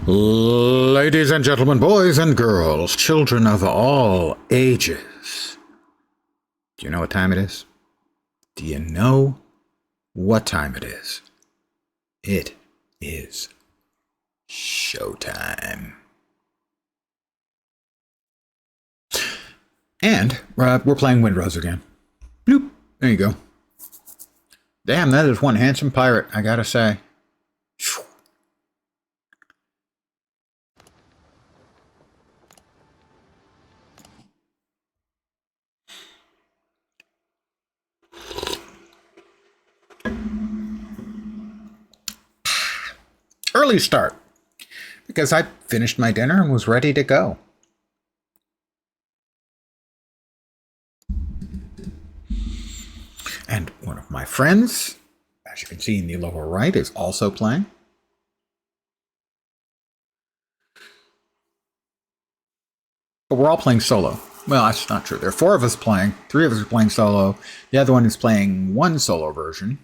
Ladies and gentlemen, boys and girls, children of all ages. Do you know what time it is? Do you know what time it is? It is showtime. And we're playing Windrose again. Bloop. There you go. Damn, that is one handsome pirate, I gotta say. Early start, because I finished my dinner and was ready to go. And one of my friends, as you can see in the lower right, is also playing. But we're all playing solo. Well, that's not true. There are 4 of us playing. 3 of us are playing solo. The other one is playing one solo version.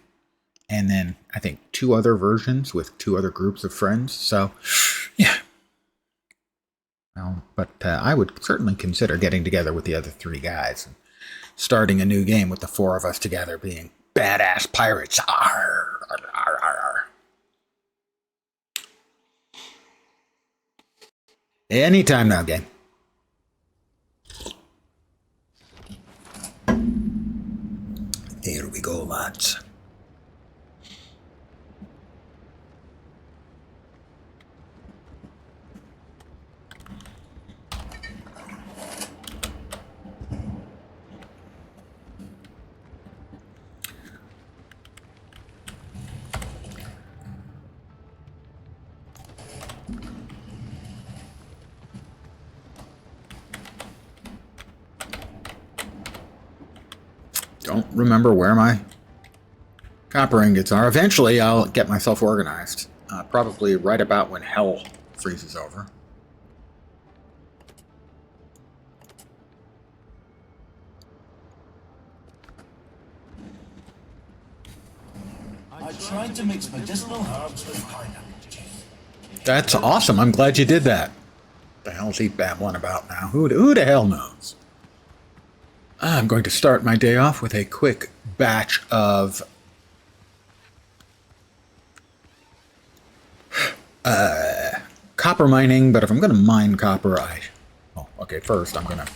And then I think 2 other versions with 2 other groups of friends. So, yeah. Well, but I would certainly consider getting together with the other 3 guys and starting a new game with the 4 of us together being badass pirates. Arr, arr, arr, arr, arr. Anytime now, game. Here we go, lads. Don't remember where my copper ingots are. Eventually, I'll get myself organized. Probably right about when hell freezes over. I tried to mix medicinal herbs with pineapple juice. That's awesome. I'm glad you did that. What the hell's he babbling about now? Who the hell knows? I'm going to start my day off with a quick batch of copper mining, but if I'm going to mine copper, okay, first I'm going to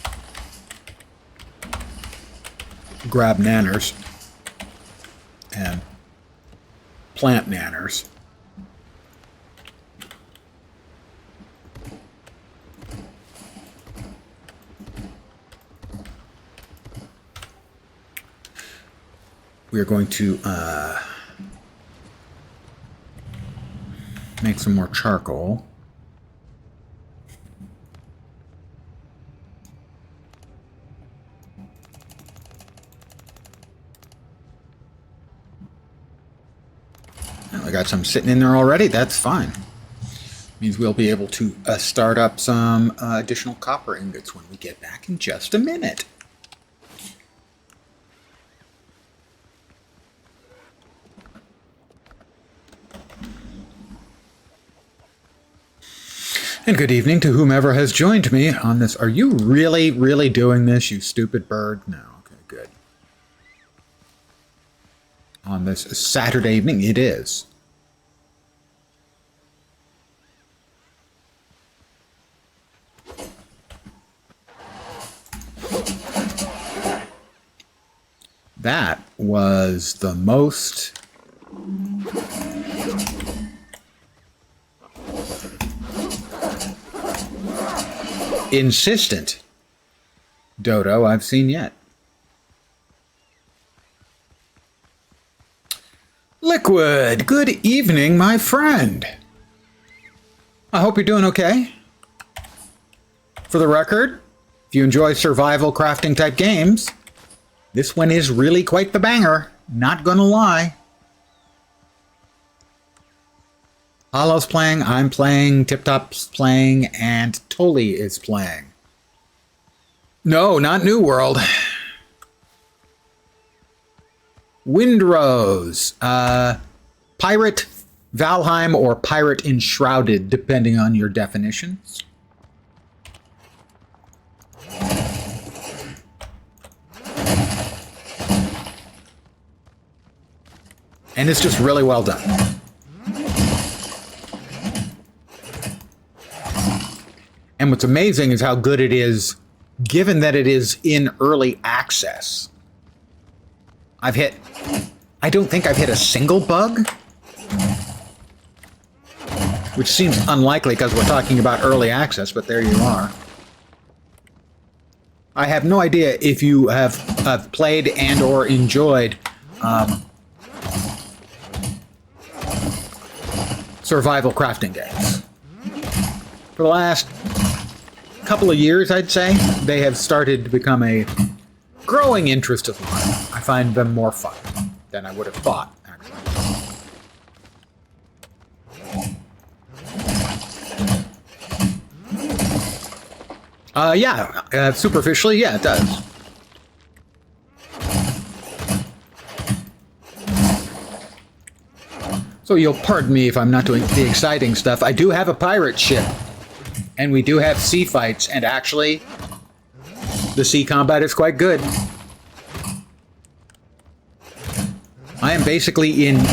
grab nanners and plant nanners. We are going to make some more charcoal. I got some sitting in there already. That's fine. Means we'll be able to start up some additional copper ingots when we get back in just a minute. And good evening to whomever has joined me on this. Are you really, really doing this, you stupid bird? No, okay, good. On this Saturday evening, it is. That was the most insistent dodo I've seen yet. Liquid, good evening, my friend. I hope you're doing okay. For the record, if you enjoy survival crafting type games, this one is really quite the banger, not gonna lie. Hollow's playing, I'm playing, Tip Top's playing, and Tolly is playing. No, not New World. Windrose. Pirate Valheim or Pirate Enshrouded, depending on your definitions. And it's just really well done. And what's amazing is how good it is, given that it is in early access. I don't think I've hit a single bug, which seems unlikely because we're talking about early access, but there you are. I have no idea if you have played and or enjoyed survival crafting games. For the last couple of years, I'd say, they have started to become a growing interest of mine. I find them more fun than I would have thought, actually. Yeah, superficially, yeah, it does. So you'll pardon me if I'm not doing the exciting stuff. I do have a pirate ship, and we do have sea fights, and actually, the sea combat is quite good. I am basically in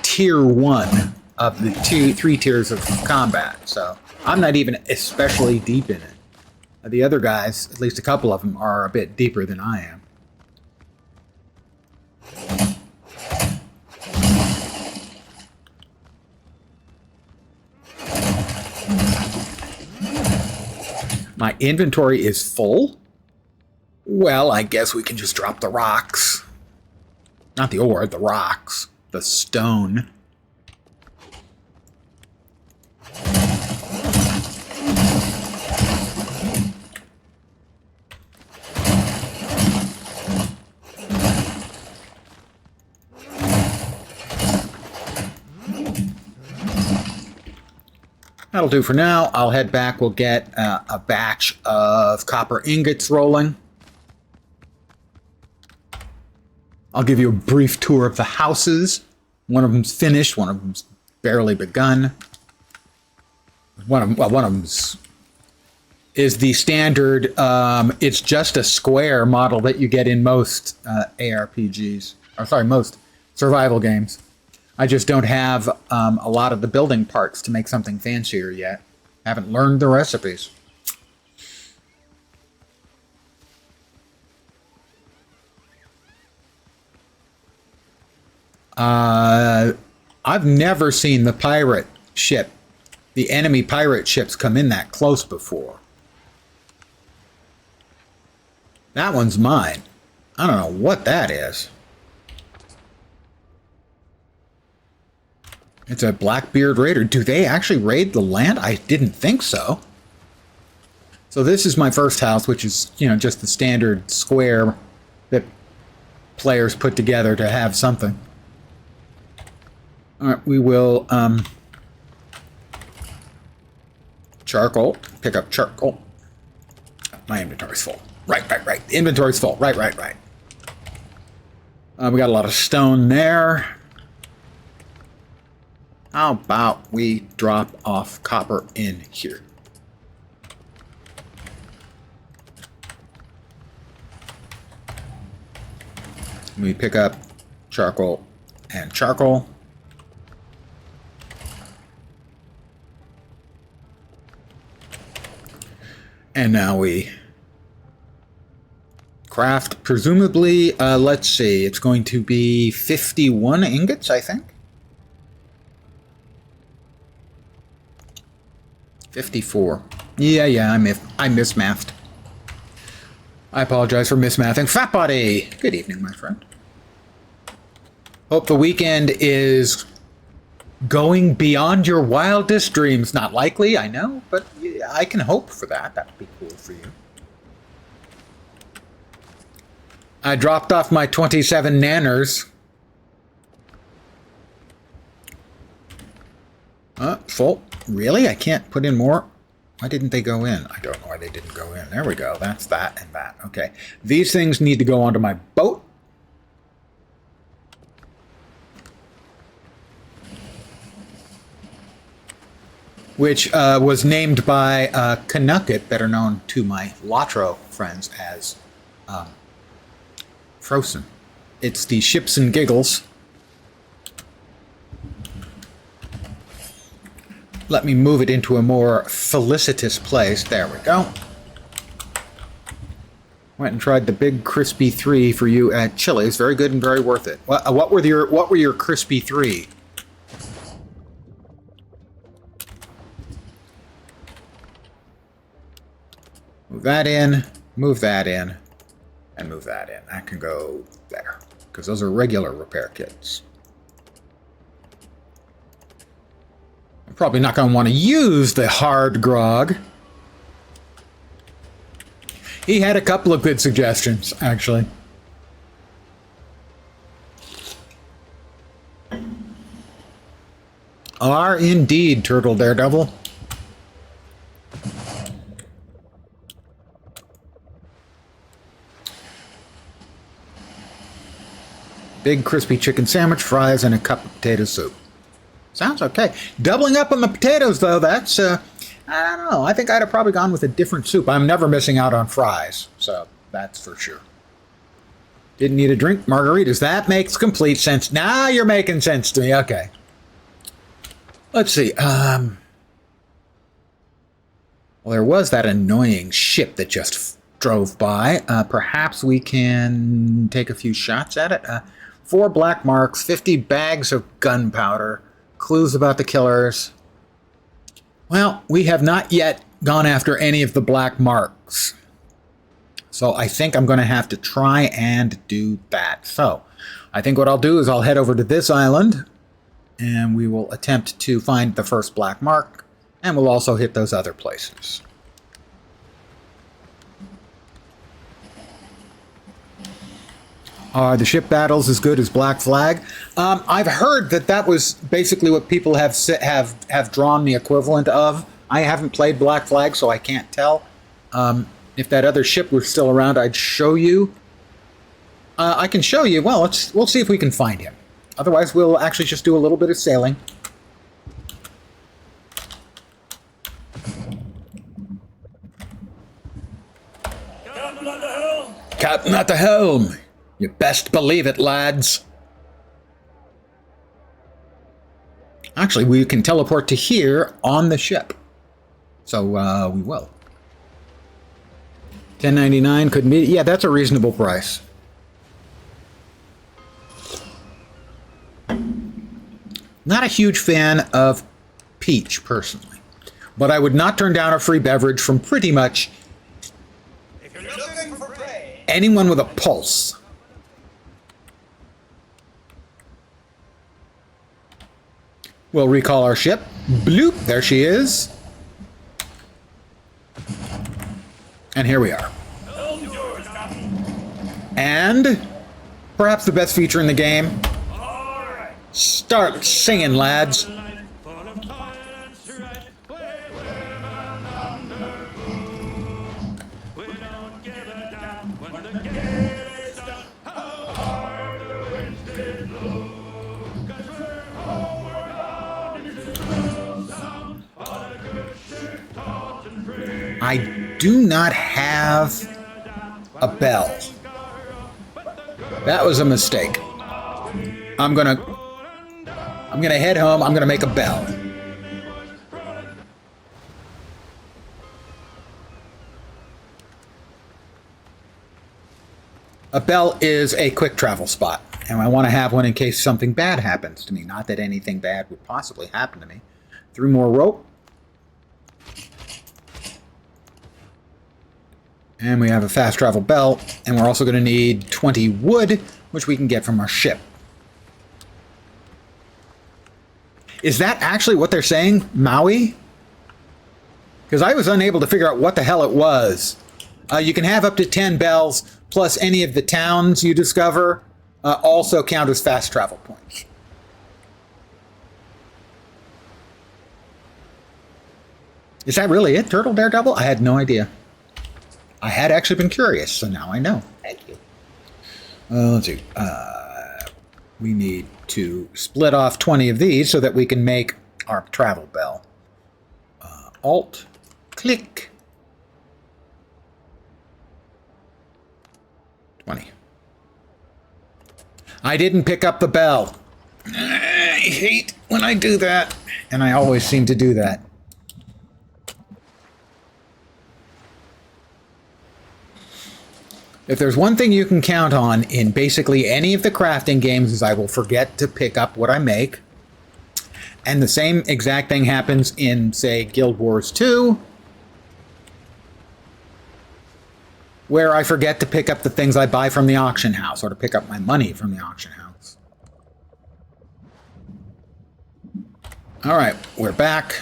tier 1 of the three tiers of combat, so I'm not even especially deep in it. The other guys, at least a couple of them, are a bit deeper than I am. My inventory is full? Well, I guess we can just drop the rocks. Not the ore, the rocks. The stone. That'll do for now. I'll head back. We'll get a batch of copper ingots rolling. I'll give you a brief tour of the houses. One of them's finished. One of them's barely begun. One of them's is the standard. It's just a square model that you get in most ARPGs. Or sorry, most survival games. I just don't have a lot of the building parts to make something fancier yet. Haven't learned the recipes. I've never seen the pirate ship, the enemy pirate ships come in that close before. That one's mine. I don't know what that is. It's a Blackbeard raider. Do they actually raid the land? I didn't think so. So this is my first house, which is, you know, just the standard square that players put together to have something. All right, we will charcoal. Pick up charcoal. My inventory's full. Right. The inventory's full. Right. We got a lot of stone there. How about we drop off copper in here? We pick up charcoal and charcoal. And now we craft, presumably, let's see, it's going to be 51 ingots, I think. 54. Yeah, I mismathed. I apologize for mismathing. Fat Body! Good evening, my friend. Hope the weekend is going beyond your wildest dreams. Not likely, I know, but I can hope for that. That would be cool for you. I dropped off my 27 nanners. Full. Really? I can't put in more? Why didn't they go in? I don't know why they didn't go in. There we go. That's that and that. Okay. These things need to go onto my boat. which was named by Canucket, better known to my Latro friends as Frozen. It's the Ships and Giggles. Let me move it into a more felicitous place. There we go. Went and tried the Big Crispy 3 for you at Chili's. Very good and very worth it. What were your Crispy 3? Move that in, move that in, and move that in. That can go there, because those are regular repair kits. I'm probably not going to want to use the hard grog. He had a couple of good suggestions, actually. Are indeed, Turtle Daredevil. Big crispy chicken sandwich, fries, and a cup of potato soup. Sounds okay. Doubling up on the potatoes, though, that's, I don't know. I think I'd have probably gone with a different soup. I'm never missing out on fries, so that's for sure. Didn't need a drink, margaritas. That makes complete sense. Now you're making sense to me. Okay. Let's see. Well, there was that annoying ship that just drove by. Perhaps we can take a few shots at it. 4 black marks, 50 bags of gunpowder, clues about the killers. Well, we have not yet gone after any of the black marks. So I think I'm going to have to try and do that. So I think what I'll do is I'll head over to this island and we will attempt to find the first black mark, and we'll also hit those other places. Are the ship battles as good as Black Flag? I've heard that was basically what people have drawn the equivalent of. I haven't played Black Flag, so I can't tell. If that other ship were still around, I'd show you. I can show you. Well, we'll see if we can find him. Otherwise, we'll actually just do a little bit of sailing. Captain at the helm! Captain at the helm! You best believe it, lads. Actually, we can teleport to here on the ship. So, we will. $10.99 couldn't be... Yeah, that's a reasonable price. Not a huge fan of peach, personally. But I would not turn down a free beverage from pretty much anyone with a pulse. We'll recall our ship. Bloop, there she is. And here we are. And perhaps the best feature in the game. Start singing, lads. I do not have a bell. That was a mistake. I'm gonna head home. I'm gonna make a bell. A bell is a quick travel spot, and I want to have one in case something bad happens to me. Not that anything bad would possibly happen to me. 3 more rope. And we have a fast travel belt, and we're also going to need 20 wood, which we can get from our ship. Is that actually what they're saying? Maui? Because I was unable to figure out what the hell it was. You can have up to 10 bells, plus any of the towns you discover also count as fast travel points. Is that really it, Turtle Daredevil? I had no idea. I had actually been curious, so now I know. Thank you. Let's see. We need to split off 20 of these so that we can make our travel bell. Alt, click. 20. I didn't pick up the bell. I hate when I do that, and I always seem to do that. If there's one thing you can count on in basically any of the crafting games is I will forget to pick up what I make. And the same exact thing happens in, say, Guild Wars 2, where I forget to pick up the things I buy from the auction house, or to pick up my money from the auction house. Alright, we're back.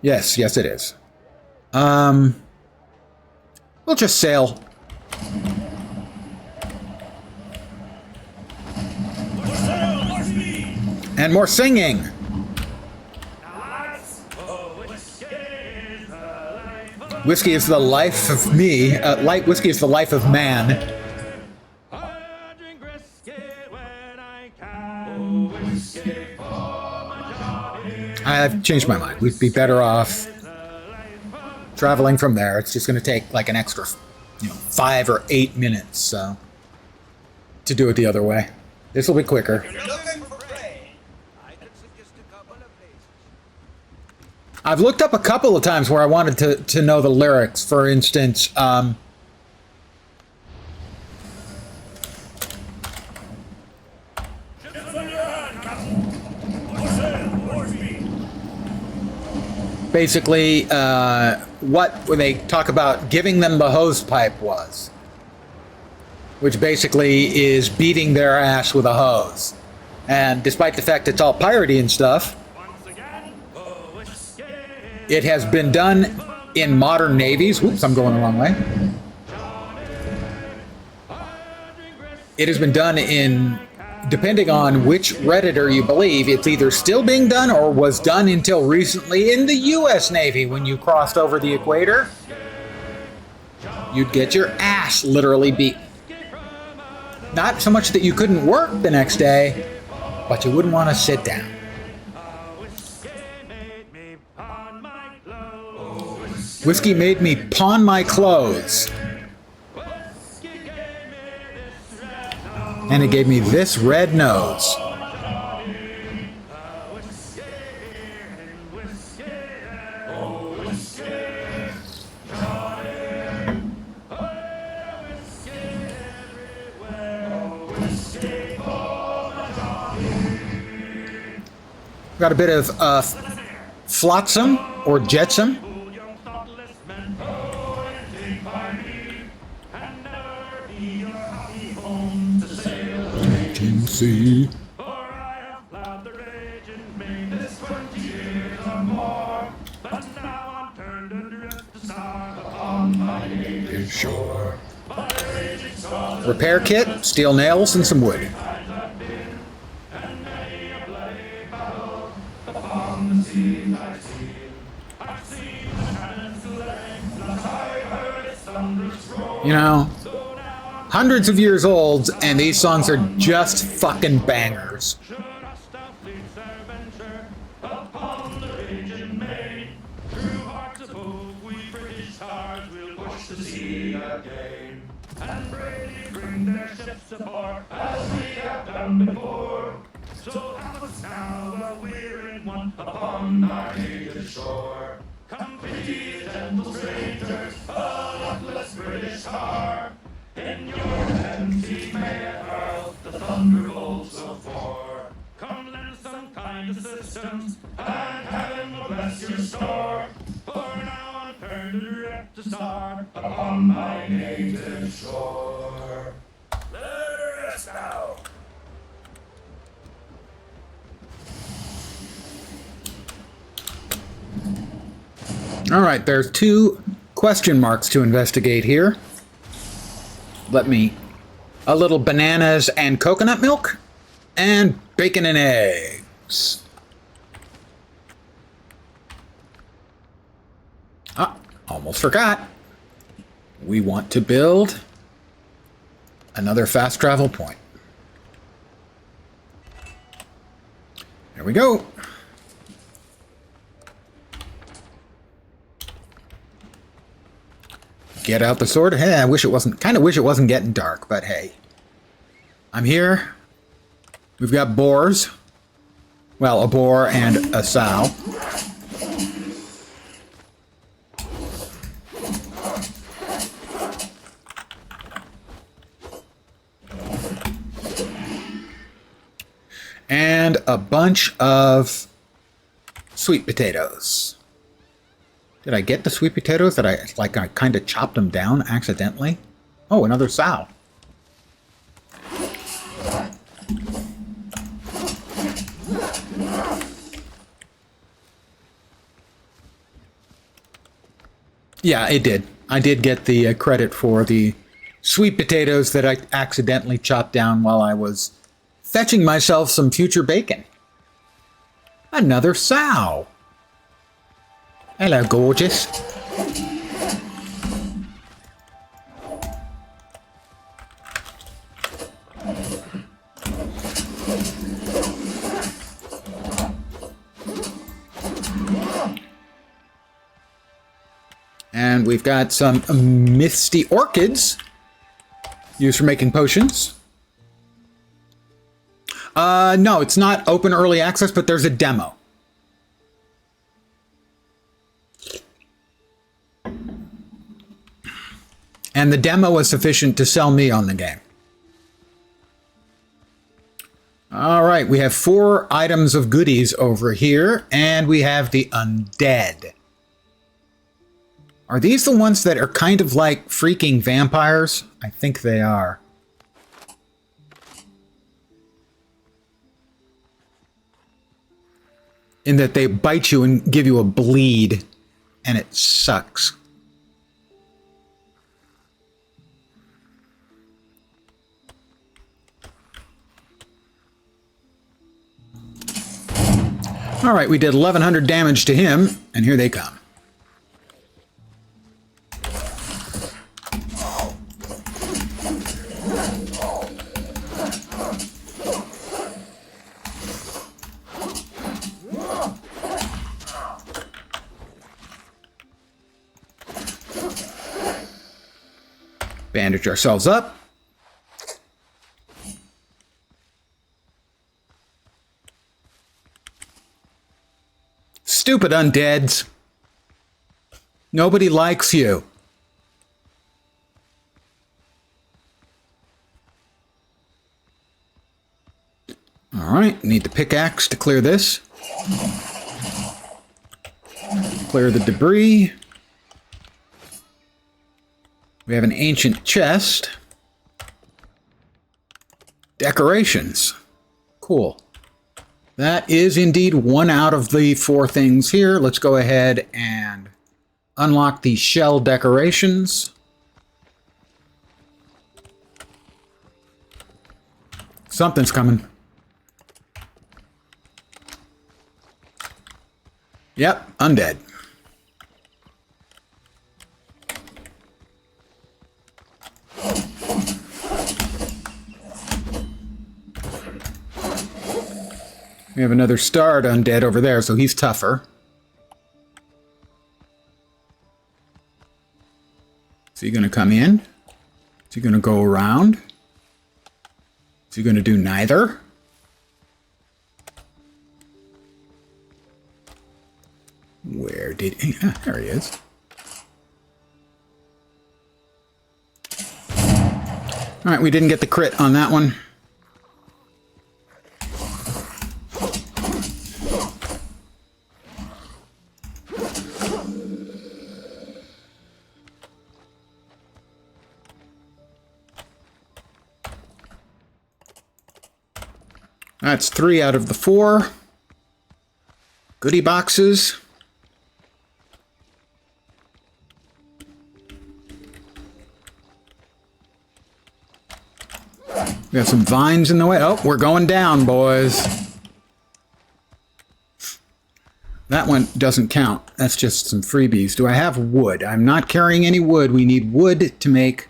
Yes, yes it is. We'll just sail. And more singing. Whiskey is the life of me. Light whiskey is the life of man. I've changed my mind. We'd be better off traveling from there. It's just going to take like an extra, 5 or 8 minutes to do it the other way. This will be quicker. I've looked up a couple of times where I wanted to know the lyrics. For instance, basically, when they talk about giving them the hose pipe was, which basically is beating their ass with a hose. And despite the fact it's all piratey and stuff, it has been done in modern navies. Whoops, I'm going the wrong way. It has been done in, depending on which Redditor you believe, it's either still being done or was done until recently in the U.S. Navy. When you crossed over the equator, you'd get your ass literally beaten. Not so much that you couldn't work the next day, but you wouldn't want to sit down. Whiskey made me pawn my clothes. And it gave me this red nose. Got a bit of flotsam or jetsam. See. Shore. Repair kit, steel nails, and some wood. Hundreds of years old, and these songs are just fucking bangers. Come pity gentle strangers, a luckless British tar. In your empty may it hurl the thunderbolts of war. Come lend some kind assistance, and heaven will bless your store. For now I'm turned adrift to start upon my native shore. Let her rest now. All right, there's 2 question marks to investigate here. A little bananas and coconut milk, and bacon and eggs. Almost forgot. We want to build another fast travel point. There we go. Get out the sword. Hey, I wish it wasn't, kind of wish it wasn't getting dark, but hey. I'm here. We've got boars. Well, a boar and a sow. And a bunch of sweet potatoes. Did I get the sweet potatoes? That I kind of chopped them down accidentally? Oh, another sow. Yeah, it did. I did get the credit for the sweet potatoes that I accidentally chopped down while I was fetching myself some future bacon. Another sow. Hello, gorgeous. And we've got some misty orchids used for making potions. No, it's not open early access, but there's a demo. And the demo was sufficient to sell me on the game. All right, we have 4 items of goodies over here, and we have the undead. Are these the ones that are kind of like freaking vampires? I think they are. In that they bite you and give you a bleed, and it sucks. All right, we did 1,100 damage to him, and here they come. Bandage ourselves up. Stupid undeads. Nobody likes you. All right, need the pickaxe to clear this. Clear the debris. We have an ancient chest. Decorations. Cool. That is indeed 1 out of the 4 things here. Let's go ahead and unlock the shell decorations. Something's coming. Yep, undead. We have another starred undead over there, so he's tougher. Is he going to come in? Is he going to go around? Is he going to do neither? Where did he? Ah, there he is. All right, we didn't get the crit on that one. That's 3 out of the 4. Goodie boxes. We got some vines in the way. Oh, we're going down, boys. That one doesn't count. That's just some freebies. Do I have wood? I'm not carrying any wood. We need wood to make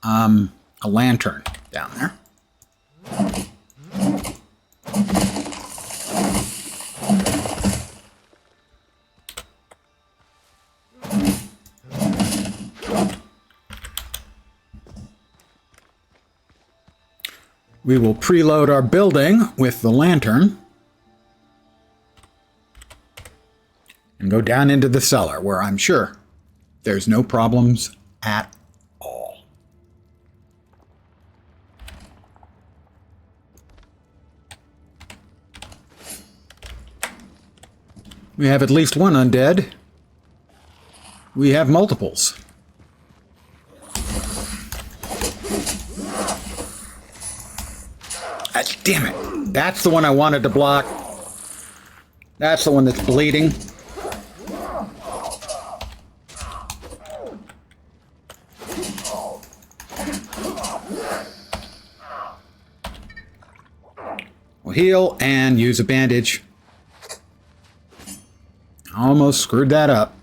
a lantern down there. We will preload our building with the lantern and go down into the cellar where I'm sure there's no problems at all. We have at least one undead. We have multiples. Damn it. That's the one I wanted to block. That's the one that's bleeding. We'll heal and use a bandage. Almost screwed that up.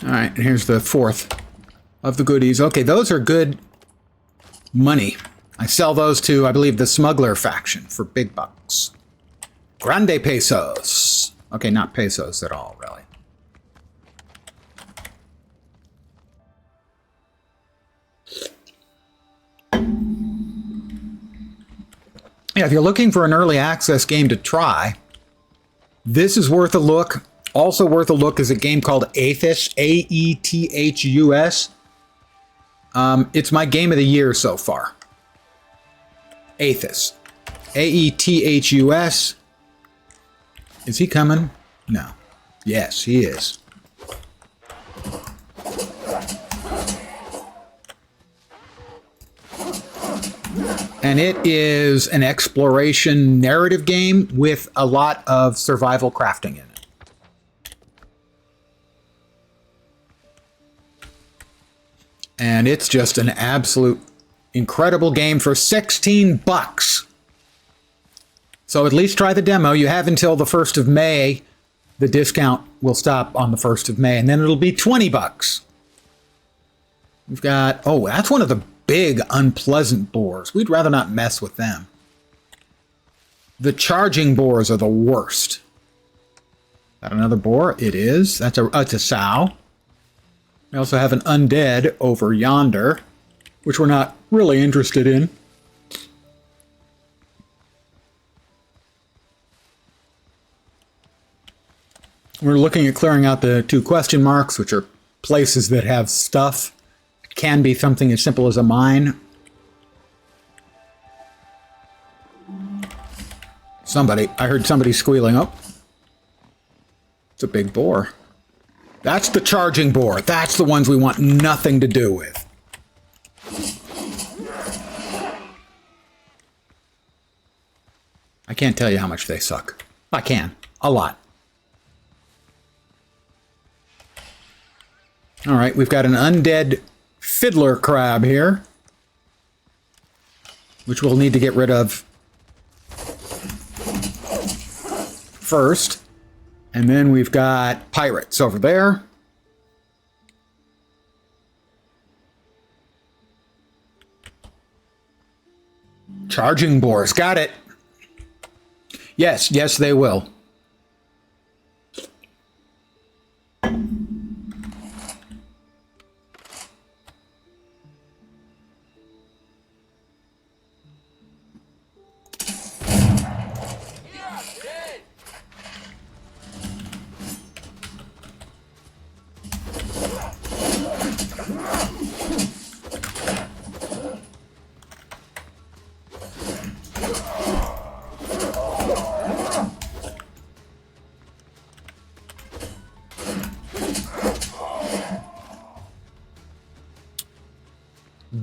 All right, and here's the fourth of the goodies. Okay, those are good money. I sell those to, I believe, the smuggler faction for big bucks. Grande pesos. Okay, not pesos at all, really. Yeah, if you're looking for an early access game to try, this is worth a look. Also worth a look is a game called Aethus, A-E-T-H-U-S. It's my game of the year so far. Aethus. A-E-T-H-U-S. Is he coming? No. Yes, he is. And it is an exploration narrative game with a lot of survival crafting in it. And it's just an absolute incredible game for 16 bucks. So at least try the demo. You have until the 1st of May. The discount will stop on the 1st of May, and then it'll be 20 bucks. We've got, oh, that's one of the big unpleasant boars. We'd rather not mess with them. The charging boars are the worst. Got another boar? It is. It's a sow. We also have an undead over yonder, which we're not really interested in. We're looking at clearing out the 2 question marks, which are places that have stuff. It can be something as simple as a mine. I heard somebody squealing. Oh, it's a big boar. That's the charging boar. That's the ones we want nothing to do with. I can't tell you how much they suck. I can. A lot. All right, we've got an undead fiddler crab here, which we'll need to get rid of first. And then we've got pirates over there. Charging boars. Got it. Yes, yes, they will.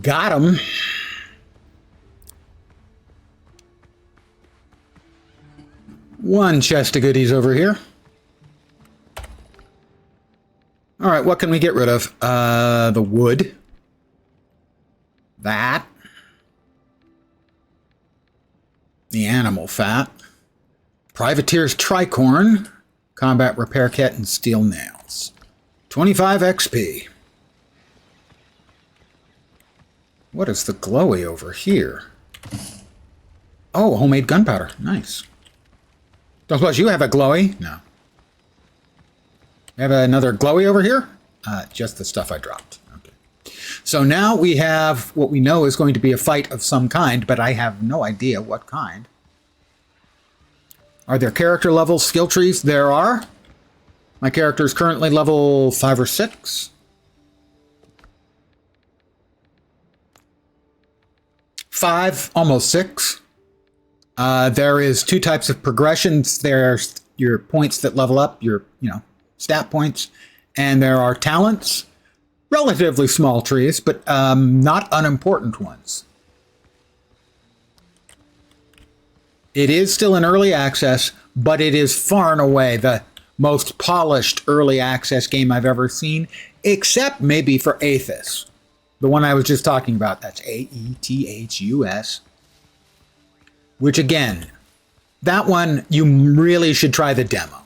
Got him. One chest of goodies over here. All right, what can we get rid of? The wood. That. The animal fat. Privateer's Tricorn, Combat Repair Kit, and Steel Nails. 25 XP. What is the glowy over here? Oh, homemade gunpowder. Nice. Don't suppose you have a glowy? No. You have another glowy over here? Just the stuff I dropped. Okay. So now we have what we know is going to be a fight of some kind, but I have no idea what kind. Are there character levels, skill trees? There are. My character is currently level 5 or 6. 5, almost 6. There is 2 types of progressions. There's your points that level up, your, stat points. And there are talents. Relatively small trees, but not unimportant ones. It is still in early access, but it is far and away the most polished early access game I've ever seen, except maybe for Aethys. The one I was just talking about. That's Aethus. Which again, that one you really should try the demo.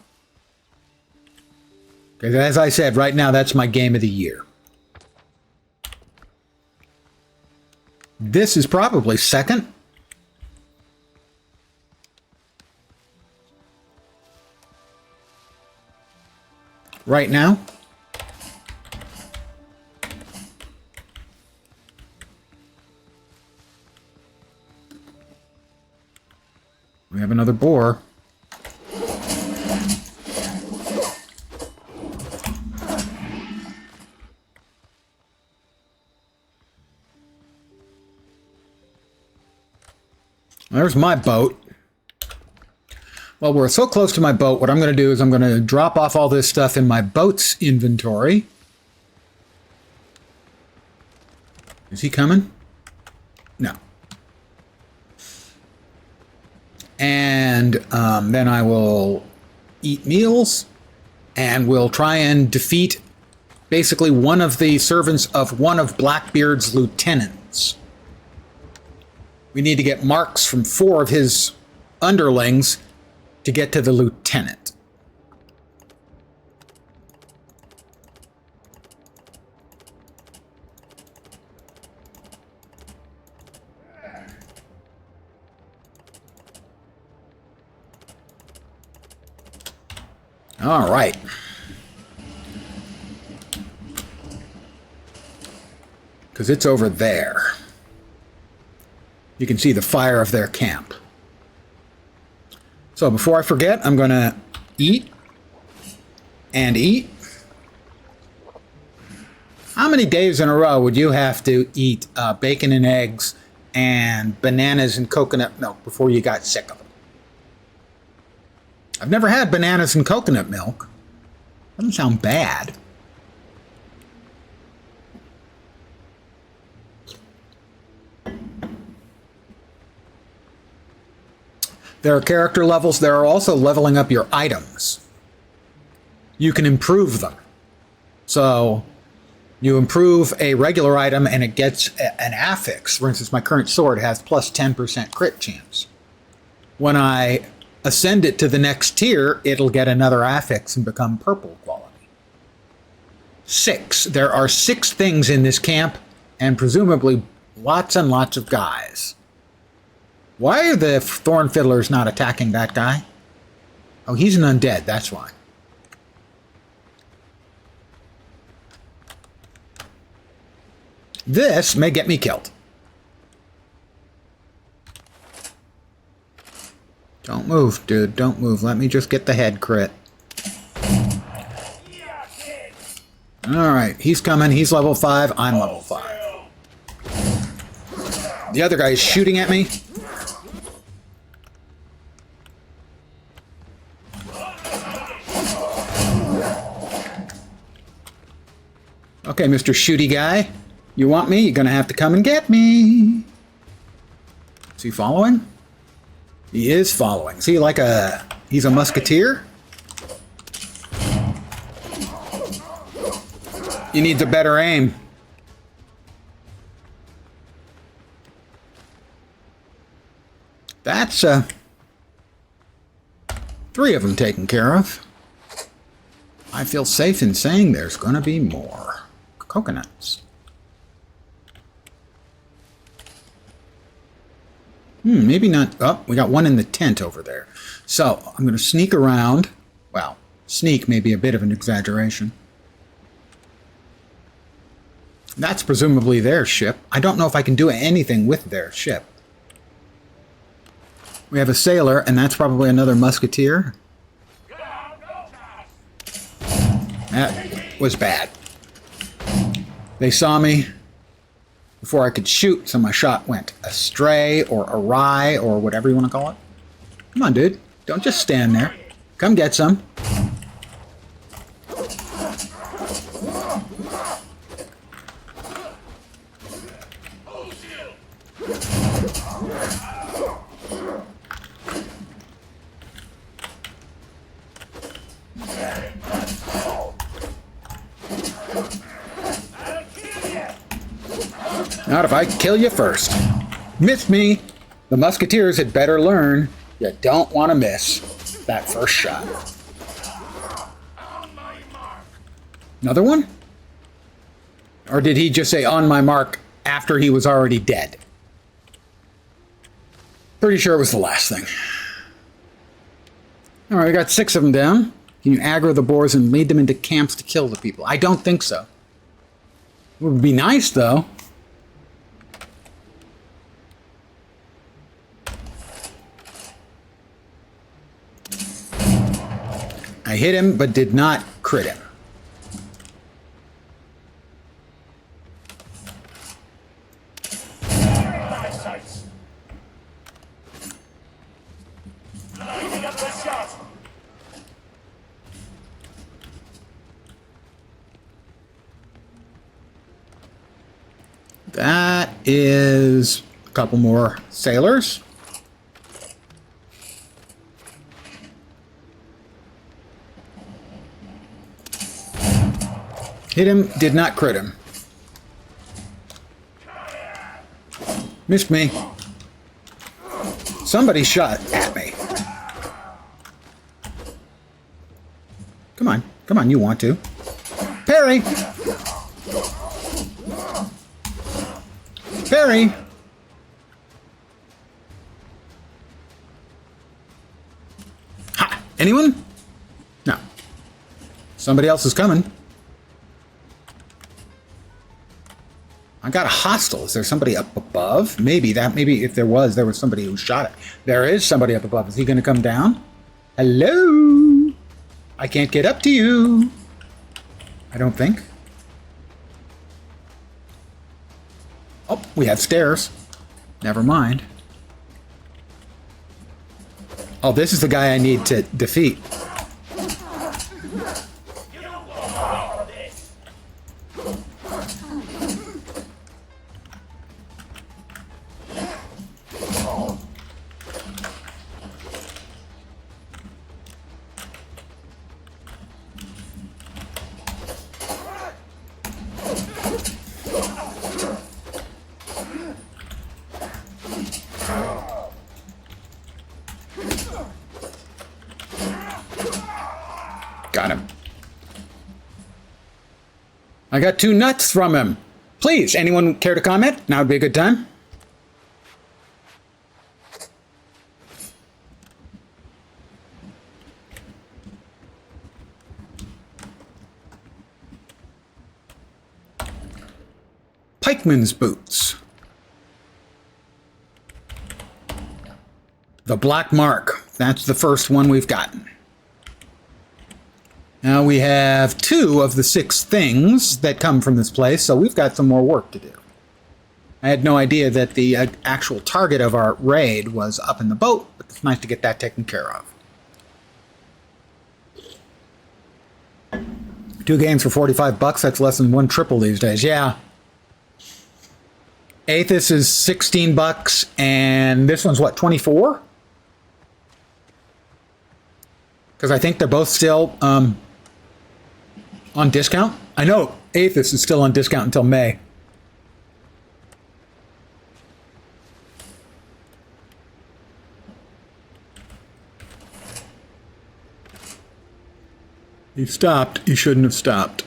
Because as I said, right now that's my game of the year. This is probably second. Right now. We have another boar. There's my boat. Well, we're so close to my boat, what I'm going to do is I'm going to drop off all this stuff in my boat's inventory. Is he coming? No. And then I will eat meals, and we'll try and defeat basically one of the servants of one of Blackbeard's lieutenants. We need to get marks from 4 of his underlings to get to the lieutenant. All right. Because it's over there. You can see the fire of their camp. So before I forget, I'm going to eat and eat. How many days in a row would you have to eat bacon and eggs and bananas and coconut milk before you got sick of them? I've never had bananas and coconut milk. Doesn't sound bad. There are character levels. There are also leveling up your items. You can improve them. So you improve a regular item and it gets an affix. For instance, my current sword has plus 10% crit chance. When I ascend it to the next tier, it'll get another affix and become purple quality. 6. There are 6 things in this camp, and presumably lots and lots of guys. Why are the Thorn Fiddlers not attacking that guy? Oh, he's an undead, that's why. This may get me killed. Don't move, dude. Don't move. Let me just get the head crit. Alright, he's coming. He's level 5. I'm level 5. The other guy is shooting at me. Okay, Mr. Shooty guy. You want me? You're gonna have to come and get me. Is he following? He is following. Is he like he's a musketeer? He needs a better aim. That's 3 of them taken care of. I feel safe in saying there's going to be more. Coconuts. Maybe not. Oh, we got one in the tent over there. So I'm going to sneak around. Well, sneak may be a bit of an exaggeration. That's presumably their ship. I don't know if I can do anything with their ship. We have a sailor, and that's probably another musketeer. That was bad. They saw me before I could shoot, so my shot went astray or awry or whatever you want to call it. Come on, dude. Don't just stand there. Come get some. Not if I kill you first. Miss me. The musketeers had better learn you don't want to miss that first shot. Another one? Or did he just say on my mark after he was already dead? Pretty sure it was the last thing. All right, I got 6 of them down. Can you aggro the boars and lead them into camps to kill the people? I don't think so. It would be nice, though. I hit him, but did not crit him. That is a couple more sailors. Hit him, did not crit him. Missed me. Somebody shot at me. Come on, you want to. Parry! Parry! Ha! Anyone? No. Somebody else is coming. I got a hostile. Is there somebody up above? Maybe if there was somebody who shot it. There is somebody up above. Is he going to come down? Hello? I can't get up to you. I don't think. Oh, we have stairs. Never mind. Oh, this is the guy I need to defeat. Got him. I got 2 nuts from him. Please, anyone care to comment? Now would be a good time. Pikeman's boots. The Black Mark. That's the first one we've gotten. Now we have 2 of the 6 things that come from this place, so we've got some more work to do. I had no idea that the actual target of our raid was up in the boat, but it's nice to get that taken care of. 2 games for $45, that's less than 1 triple these days, yeah. Aethys is $16, and this one's what, 24? Because I think they're both still on discount. I know Aethys is still on discount until May. He stopped. He shouldn't have stopped.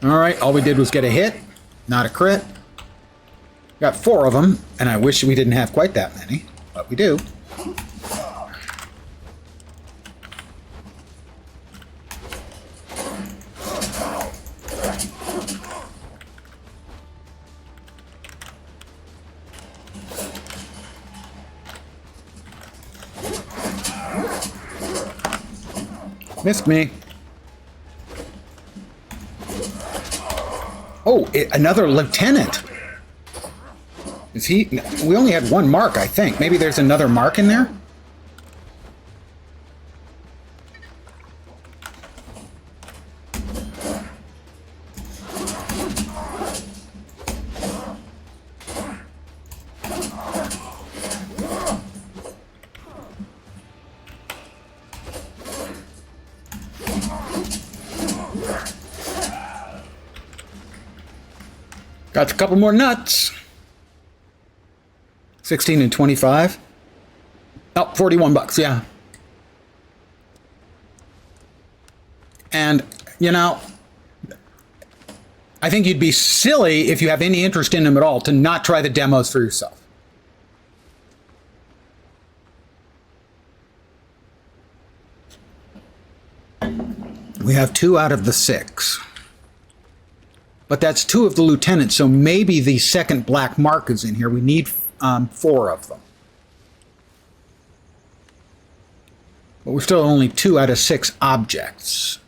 Alright, all we did was get a hit. Not a crit. Got 4 of them, and I wish we didn't have quite that many, but we do. Missed me. Oh, another lieutenant. Is he? We only had 1 mark, I think. Maybe there's another mark in there? Got a couple more nuts. 16 and 25. Oh, 41 bucks, yeah. And, you know, I think you'd be silly if you have any interest in them at all to not try the demos for yourself. We have 2 out of the 6. But that's 2 of the lieutenants, so maybe the second black mark is in here. We need 4 of them. But we're still only 2 out of 6 objects.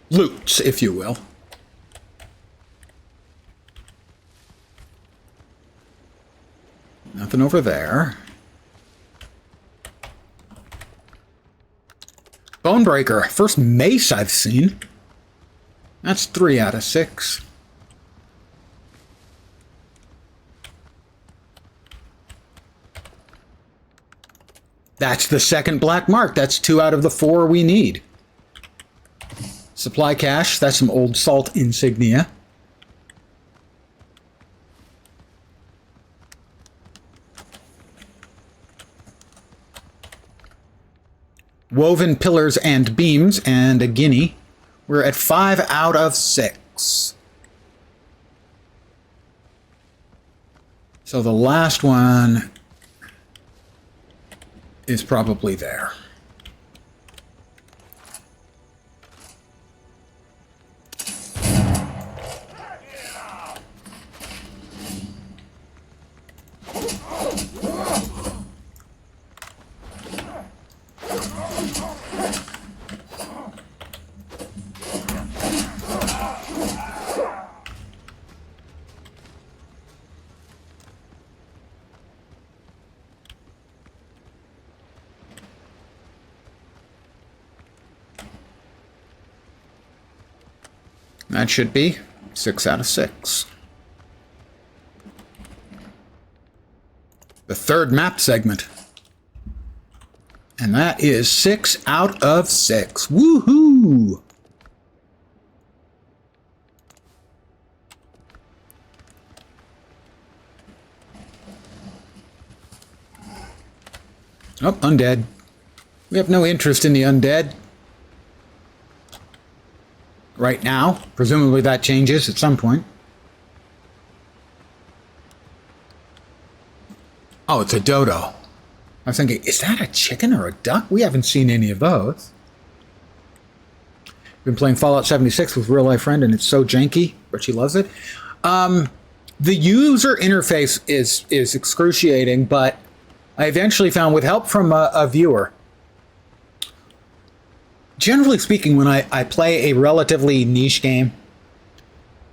Loots, if you will. Nothing over there. Bonebreaker, first mace I've seen. That's 3 out of 6. That's the second black mark. That's 2 out of the 4 we need. Supply cache, that's some old salt insignia. Woven pillars and beams, and a guinea. We're at 5 out of 6. So the last one is probably there. That should be 6 out of 6. The third map segment. And that is 6 out of 6. Woohoo! Oh, undead. We have no interest in the undead. Right now. Presumably that changes at some point. Oh, it's a dodo. I was thinking, is that a chicken or a duck? We haven't seen any of those. Been playing Fallout 76 with real life friend, and it's so janky, but she loves it. The user interface is excruciating, but I eventually found, with help from a viewer, generally speaking, when I play a relatively niche game,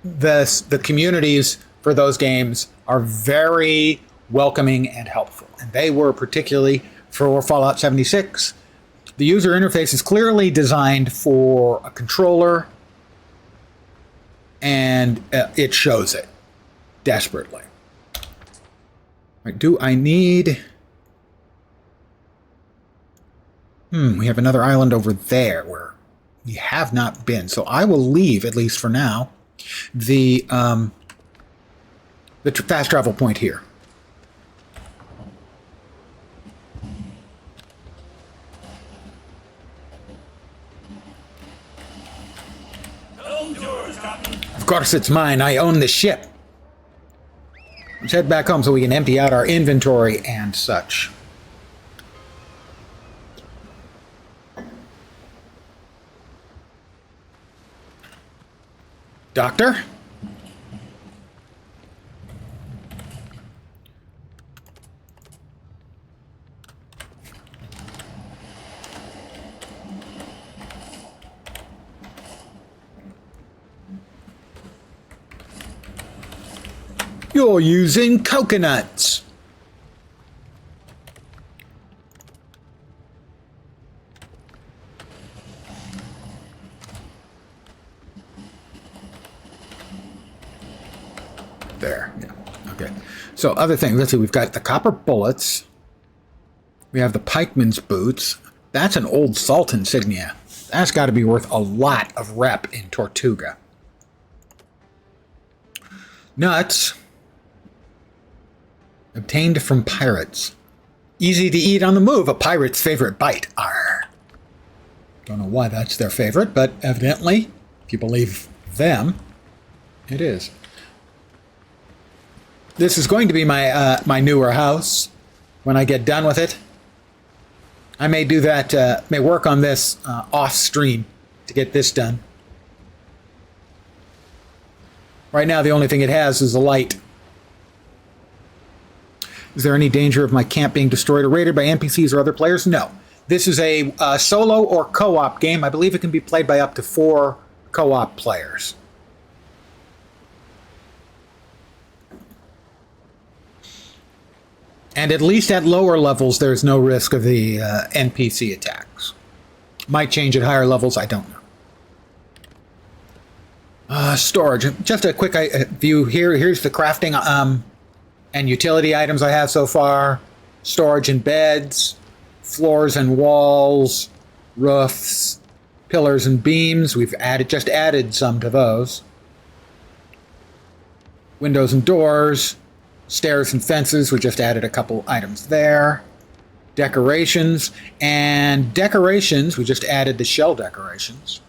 the communities for those games are very welcoming and helpful. And they were particularly for Fallout 76. The user interface is clearly designed for a controller, and it shows it desperately. Do I need... we have another island over there where we have not been. So I will leave, at least for now, the fast travel point here. home's yours, Captain. Of course it's mine. I own the ship. Let's head back home so we can empty out our inventory and such. Doctor? You're using coconuts. There. Yeah. Okay. So other things. Let's see. We've got the copper bullets. We have the pikeman's boots. That's an old salt insignia. That's got to be worth a lot of rep in Tortuga. Nuts. Obtained from pirates. Easy to eat on the move, a pirate's favorite bite. Arr. Don't know why that's their favorite, but evidently, if you believe them, it is. This is going to be my my newer house when I get done with it. I may do that, may work on this off stream to get this done. Right now, the only thing it has is a light. Is there any danger of my camp being destroyed or raided by NPCs or other players? No. This is a solo or co-op game. I believe it can be played by up to 4 co-op players. And at least at lower levels, there's no risk of the NPC attacks. Might change at higher levels, I don't know. Storage. Just a quick view here. Here's the crafting and utility items I have so far. Storage and beds, floors and walls, roofs, pillars and beams. We've just added some to those. Windows and doors, stairs and fences. We just added a couple items there. Decorations and decorations. We just added the shell decorations.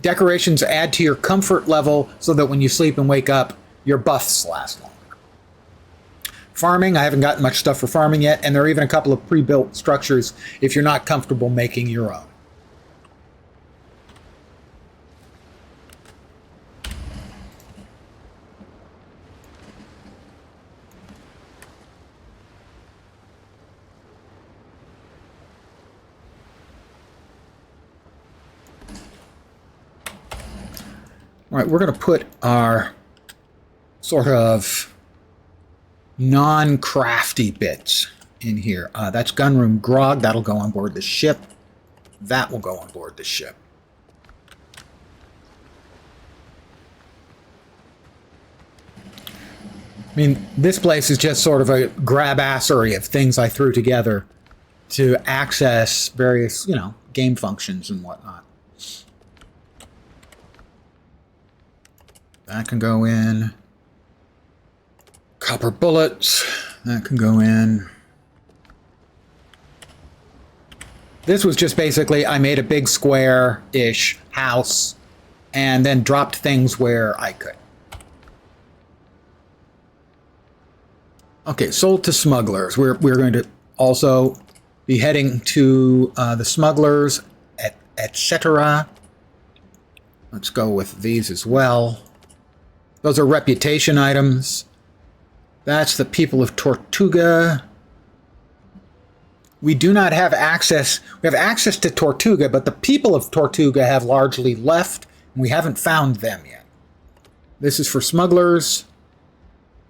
Decorations add to your comfort level so that when you sleep and wake up, your buffs last longer. Farming, I haven't gotten much stuff for farming yet, and there are even a couple of pre-built structures if you're not comfortable making your own. All right, we're going to put our sort of non-crafty bits in here. That's gunroom grog. That'll go on board the ship. That will go on board the ship. I mean, this place is just sort of a grabassery of things I threw together to access various, game functions and whatnot. That can go in. Copper bullets. That can go in. This was just basically, I made a big square-ish house and then dropped things where I could. Okay, sold to smugglers. We're going to also be heading to the smugglers, etc. Let's go with these as well. Those are reputation items. That's the people of Tortuga. We do not have access. We have access to Tortuga, but the people of Tortuga have largely left, and we haven't found them yet. This is for smugglers.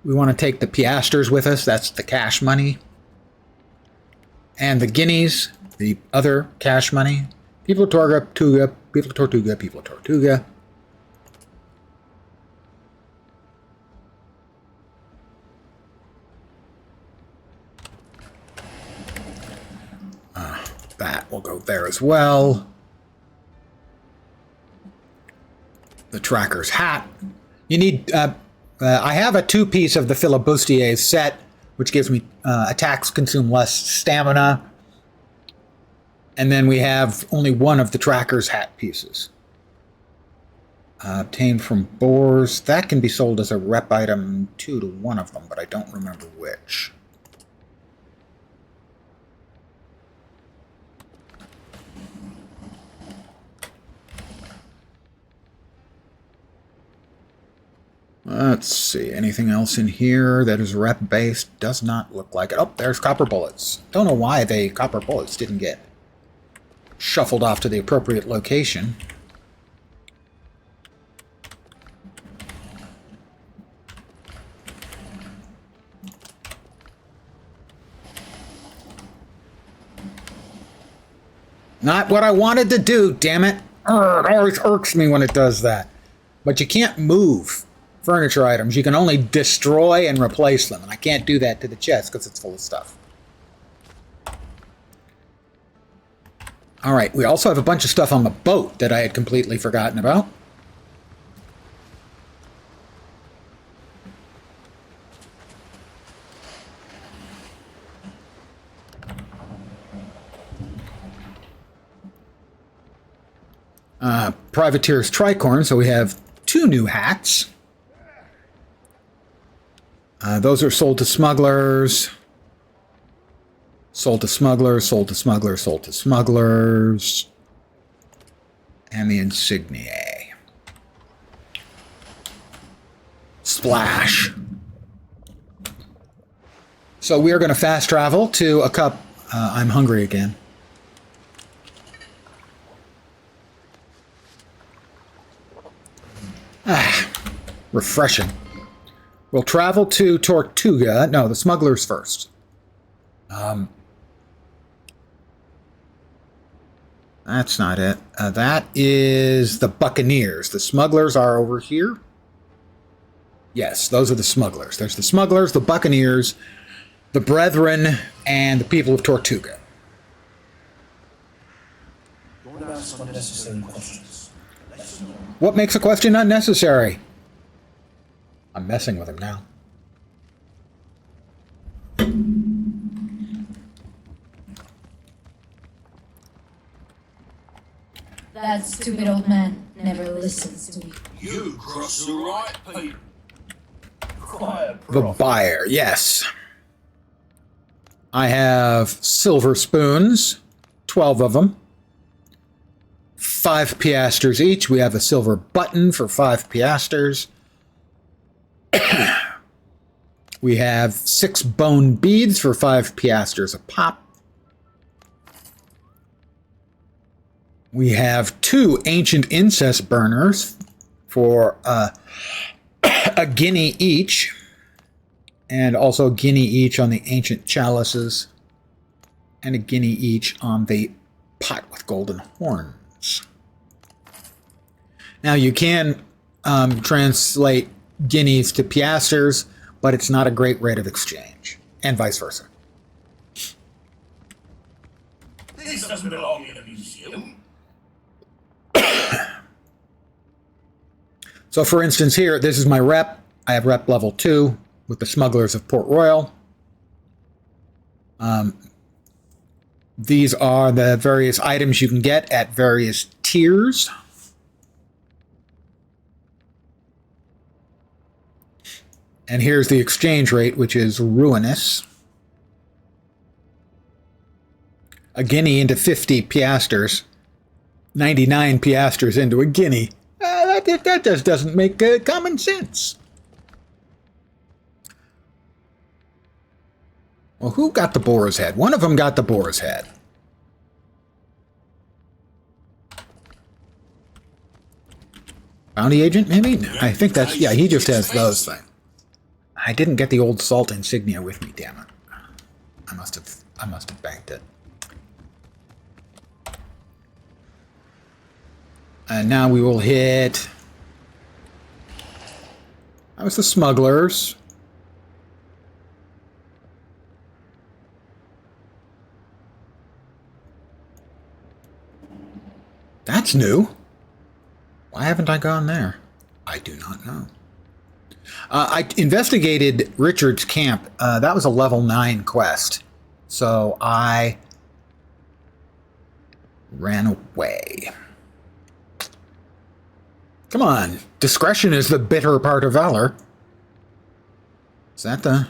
We want to take the piastres with us. That's the cash money. And the guineas, the other cash money. People of Tortuga, people of Tortuga, people of Tortuga. That will go there as well. The tracker's hat. You need... I have a 2-piece of the filibustier's set, which gives me attacks consume less stamina. And then we have only one of the tracker's hat pieces. Obtained from boars. That can be sold as a rep item too to one of them, but I don't remember which. Let's see, anything else in here that is rep-based? Does not look like it. Oh, there's copper bullets. Don't know why the copper bullets didn't get shuffled off to the appropriate location. Not what I wanted to do, damn it. It always irks me when it does that. But you can't move furniture items. You can only destroy and replace them. And I can't do that to the chest because it's full of stuff. Alright, we also have a bunch of stuff on the boat that I had completely forgotten about. Privateer's tricorn, so we have 2 new hats. Those are sold to smugglers. Sold to smugglers, sold to smugglers, sold to smugglers. And the insigniae. Splash. So we are going to fast travel to a cup. I'm hungry again. Refreshing. We'll travel to Tortuga. No, the smugglers first. That's not it. That is the Buccaneers. The smugglers are over here. Yes, those are the smugglers. There's the smugglers, the Buccaneers, the Brethren, and the people of Tortuga. Don't ask unnecessary questions. What makes a question unnecessary? I'm messing with him now. That stupid old man never listens to me. You cross the right, Pete. Quiet, The buyer, yes. I have silver spoons, 12 of them. 5 piastres each. We have a silver button for 5 piastres. We have 6 bone beads for 5 piastres a pop. We have 2 ancient incest burners for a guinea each, and also a guinea each on the ancient chalices, and a guinea each on the pot with golden horns. Now you can translate guineas to piastres, but it's not a great rate of exchange, and vice versa. This doesn't belong in a museum. So for instance here, this is my rep. I have rep level 2 with the smugglers of Port Royal. These are the various items you can get at various tiers. And here's the exchange rate, which is ruinous. A guinea into 50 piastres. 99 piastres into a guinea. That just doesn't make common sense. Well, who got the boar's head? One of them got the boar's head. Bounty agent, maybe? No, I think that's... Yeah, he just has those things. I didn't get the old salt insignia with me, damn it. I must have banked it. And now we will hit... That was the smugglers. That's new. Why haven't I gone there? I do not know. I investigated Richard's camp. That was a level 9 quest. So I ran away. Come on. Discretion is the bitter part of valor. Is that the...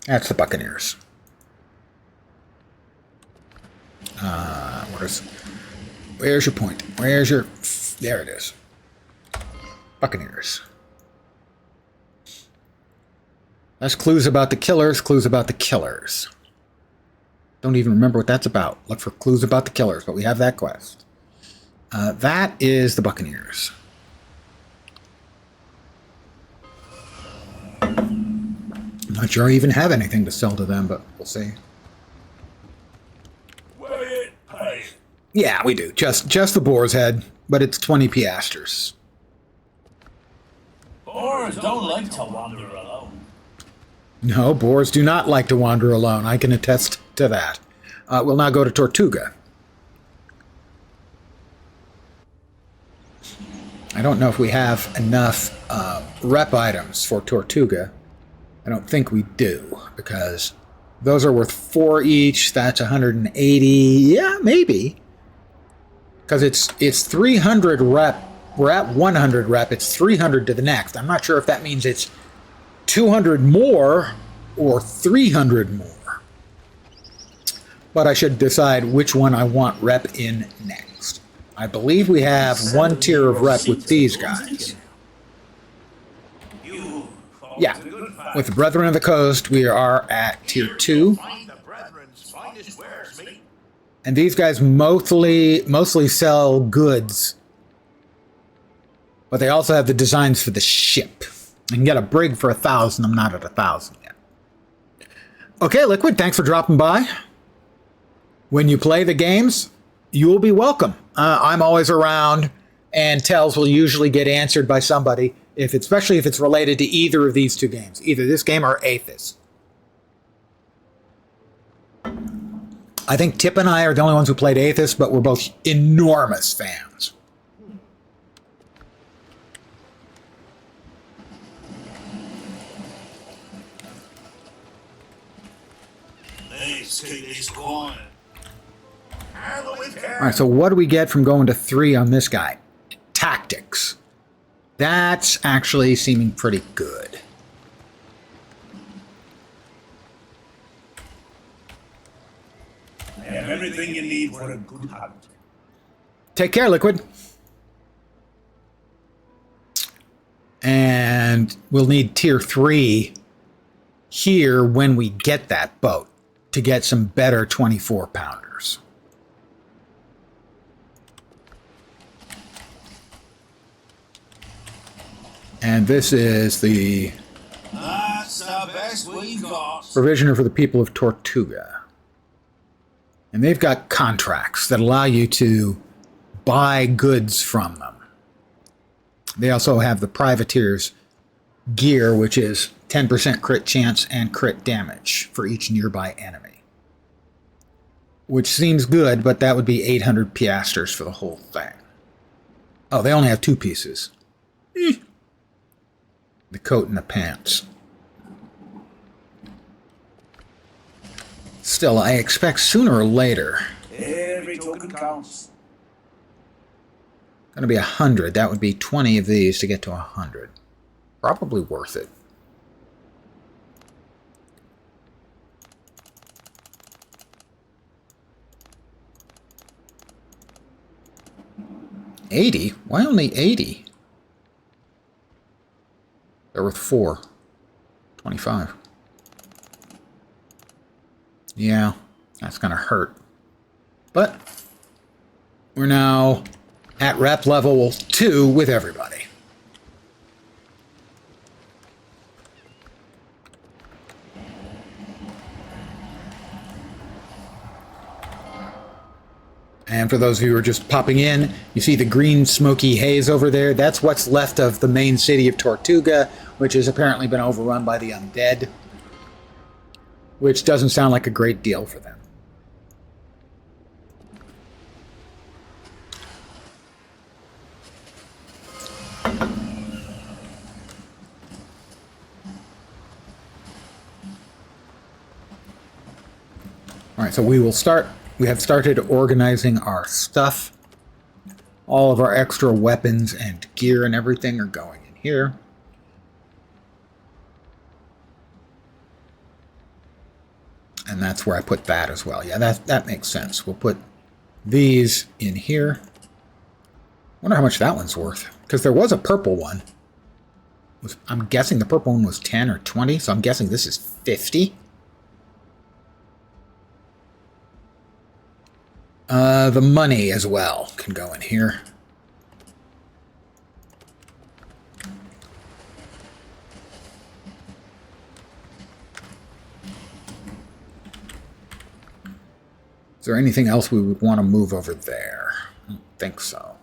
That's the Buccaneers. Where's your point? Where's your... There it is. Buccaneers. That's clues about the killers, clues about the killers. Don't even remember what that's about. Look for clues about the killers, but we have that quest. That is the Buccaneers. I'm not sure I even have anything to sell to them, but we'll see. Yeah, we do. Just the boar's head, but it's 20 piastres. Boars don't like to wander alone. No, boars do not like to wander alone. I can attest to that. We'll now go to Tortuga. I don't know if we have enough rep items for Tortuga. I don't think we do, because those are worth 4 each. That's 180. Yeah, maybe. Because it's 300 rep. We're at 100 rep. It's 300 to the next. I'm not sure if that means it's 200 more or 300 more. But I should decide which one I want rep in next. I believe we have 1 tier of rep with these guys. Yeah. With the Brethren of the Coast, we are at tier 2. And these guys mostly sell goods. But they also have the designs for the ship. I can get a brig for 1,000. I'm not at 1,000 yet. Okay, Liquid, thanks for dropping by. When you play the games, you will be welcome. I'm always around, and tells will usually get answered by somebody, especially if it's related to either of these 2 games, either this game or Aethys. I think Tip and I are the only ones who played Aethys, but we're both enormous fans. Let's keep this quiet. Alright, so what do we get from going to 3 on this guy? Tactics. That's actually seeming pretty good. I have everything you need for a good hunt. Take care, Liquid. And we'll need tier 3 here when we get that boat to get some better 24-pounders. And this is the That's the best we got. provisioner for the people of Tortuga. And they've got contracts that allow you to buy goods from them. They also have the privateer's gear, which is 10% crit chance and crit damage for each nearby enemy. Which seems good, but that would be 800 piastres for the whole thing. Oh, they only have 2 pieces. The coat and the pants. Still, I expect sooner or later... Every token counts. Gonna be 100. That would be 20 of these to get to 100. Probably worth it. $80? Why only 80? They're worth 4. 25. Yeah, that's gonna hurt. But we're now at rep level 2 with everybody. And for those of you who are just popping in, you see the green smoky haze over there. That's what's left of the main city of Tortuga, which has apparently been overrun by the undead. Which doesn't sound like a great deal for them. All right, so we have started organizing our stuff. All of our extra weapons and gear and everything are going in here. And that's where I put that as well. Yeah, that makes sense. We'll put these in here. Wonder how much that one's worth. Because there was a purple one. I'm guessing the purple one was 10 or 20, so I'm guessing this is 50. The money as well can go in here. Is there anything else we would want to move over there? I don't think so.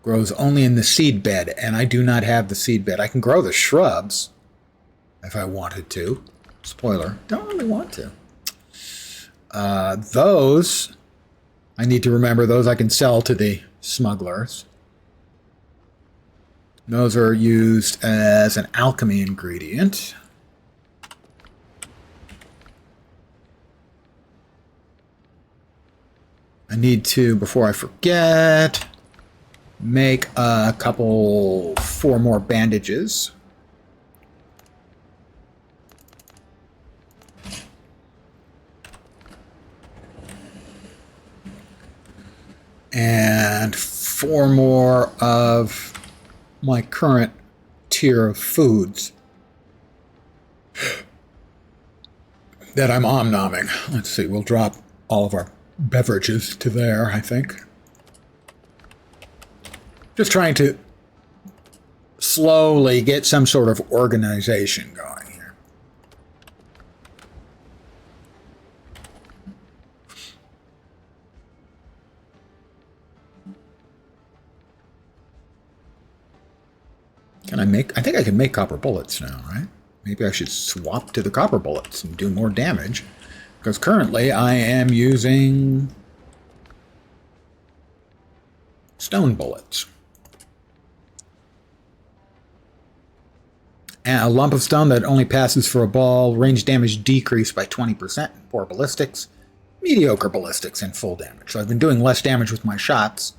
Grows only in the seed bed, and I do not have the seed bed. I can grow the shrubs if I wanted to. Spoiler, don't really want to. Those, I need to remember, those I can sell to the smugglers. Those are used as an alchemy ingredient. I need to, before I forget, make a couple, 4 more bandages. And 4 more of my current tier of foods that I'm om-nomming. Let's see, we'll drop all of our beverages to there, I think. Just trying to slowly get some sort of organization going here. Can I make... I think I can make copper bullets now, right? Maybe I should swap to the copper bullets and do more damage. Because currently I am using stone bullets. And a lump of stone that only passes for a ball. Range damage decreased by 20%. Poor ballistics. Mediocre ballistics and full damage. So I've been doing less damage with my shots.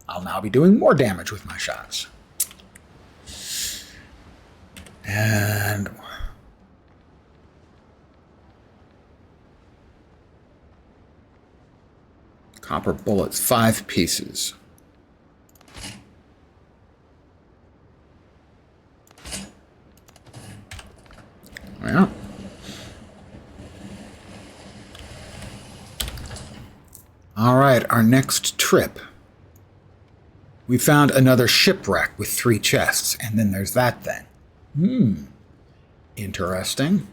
I'll now be doing more damage with my shots. And copper bullets, 5 pieces. Yeah. All right, our next trip. We found another shipwreck with 3 chests, and then there's that thing. Interesting.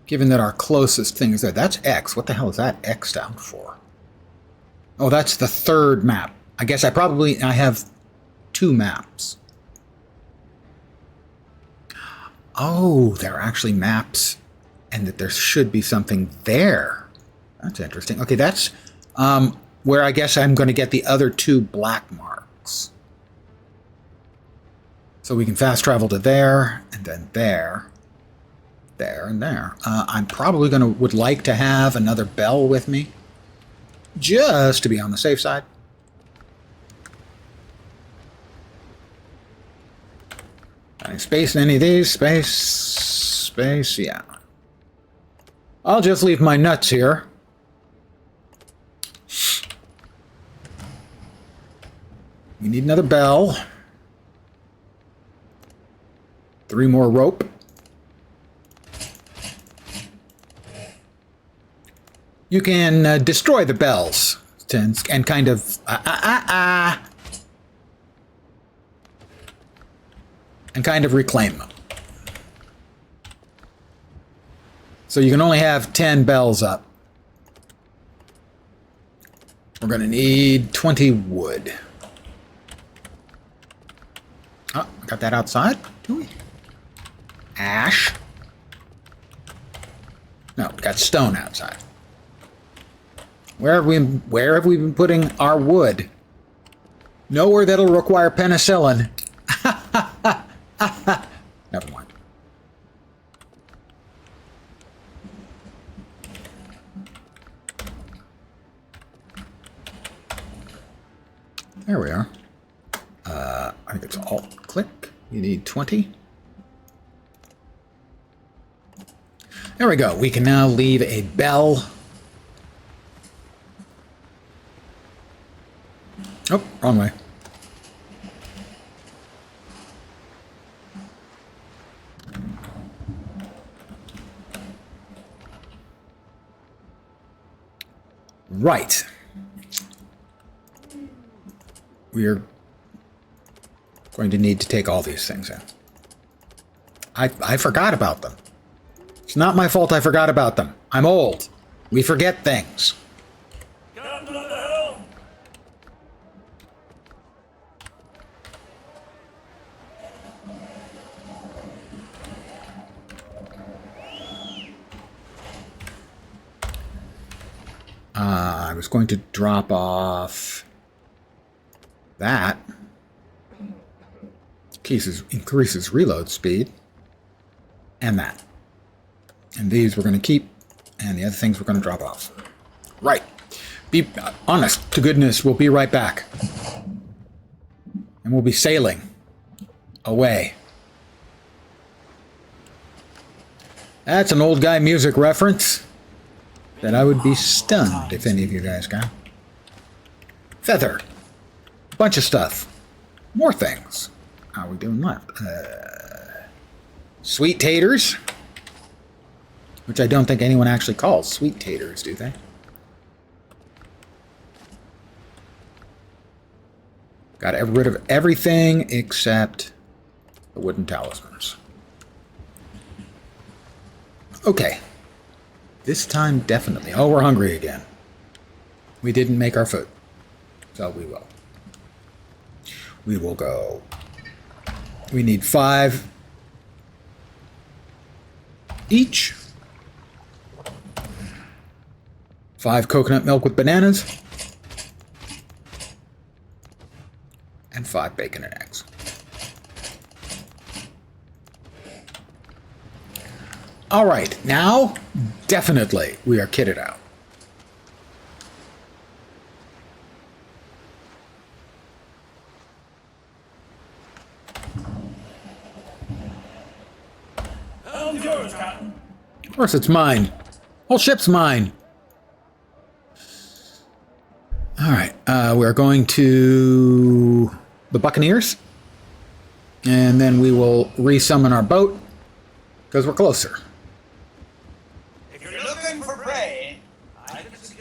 Given that our closest thing is there. That's X. What the hell is that X'd out for? Oh, that's the 3rd map. I guess I have 2 maps. Oh, there are actually maps, and that there should be something there. That's interesting. Okay, that's where I guess I'm going to get the other 2 black marks. So we can fast travel to there, and then there, and there. I'm probably would like to have another bell with me, just to be on the safe side. Any space in any of these? Space, yeah. I'll just leave my nuts here. We need another bell. 3 more rope. You can destroy the bells and kind of and kind of reclaim them. So you can only have 10 bells up. We're going to need 20 wood. Oh, got that outside, do we? Ash. No, we got stone outside. Where have we been putting our wood? Nowhere that'll require penicillin. Never mind. There we are. I think it's Alt-click. You need 20. There we go. We can now leave a bell. Oh, wrong way. Right. We are going to need to take all these things in. I forgot about them. It's not my fault I forgot about them. I'm old. We forget things. Come to the helm! I was going to drop off that. Increases reload speed. And that. And these we're going to keep. And the other things we're going to drop off. Right. Be honest to goodness, we'll be right back. And we'll be sailing away. That's an old guy music reference that I would be stunned if any of you guys got. Feather. Bunch of stuff. More things. How are we doing left? Sweet taters. Which I don't think anyone actually calls sweet taters, do they? Got rid of everything except the wooden talismans. Okay. This time, definitely. Oh, we're hungry again. We didn't make our food. So we will. We will go. We need 5 each. 5 coconut milk with bananas. And 5 bacon and eggs. All right, now, definitely, we are kitted out. Helm's yours, Captain. Of course, it's mine. Whole ship's mine. All right, we are going to the Buccaneers, and then we will resummon our boat because we're closer. If you're looking for prey,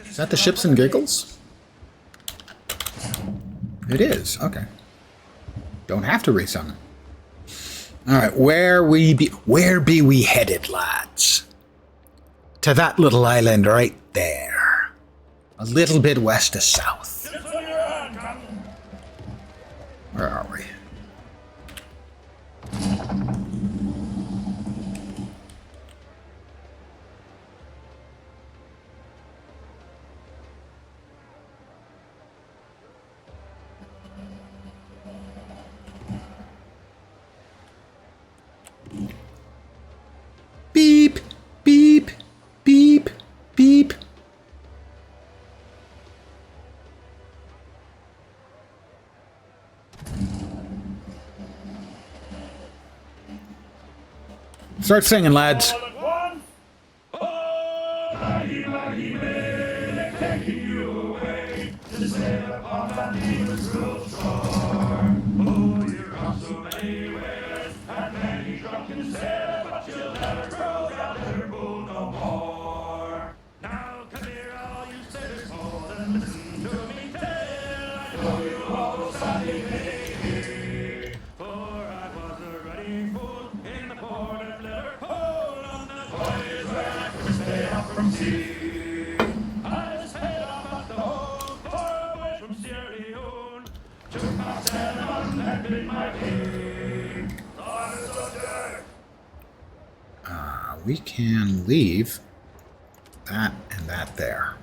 Is that the Ships and Giggles? It is. Okay. Don't have to resummon. All right, where be we headed, lads? To that little island right there. A little bit west of south. Ships on your hand, Captain. Where are we? Beep, beep, beep, beep. Start singing, lads. All at once. Oh, taking you away to sail upon that demon's cruel shore. Oh, you're on so many ways, and many drunken sailors, but you'll never grow that Liverpool no more. Now come here, all you sailors, hold and listen to me tale. I know you all sadly pity, for I was a ruddy fool in the port of Liverpool on the voyage where I first stayed up from sea. I sailed off at the hold for a voyage from Sierra Leone. Took my sail on and bid my king. Lord, it's so dead. We can leave that and that there.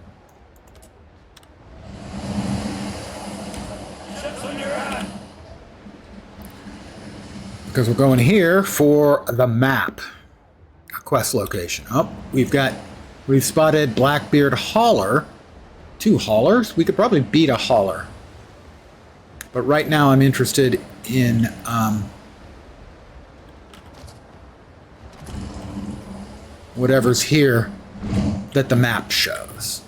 Ships on your hand. Because we're going here for the map. A quest location. Oh, we've spotted Blackbeard Hauler. 2 haulers? We could probably beat a hauler. But right now I'm interested in whatever's here that the map shows.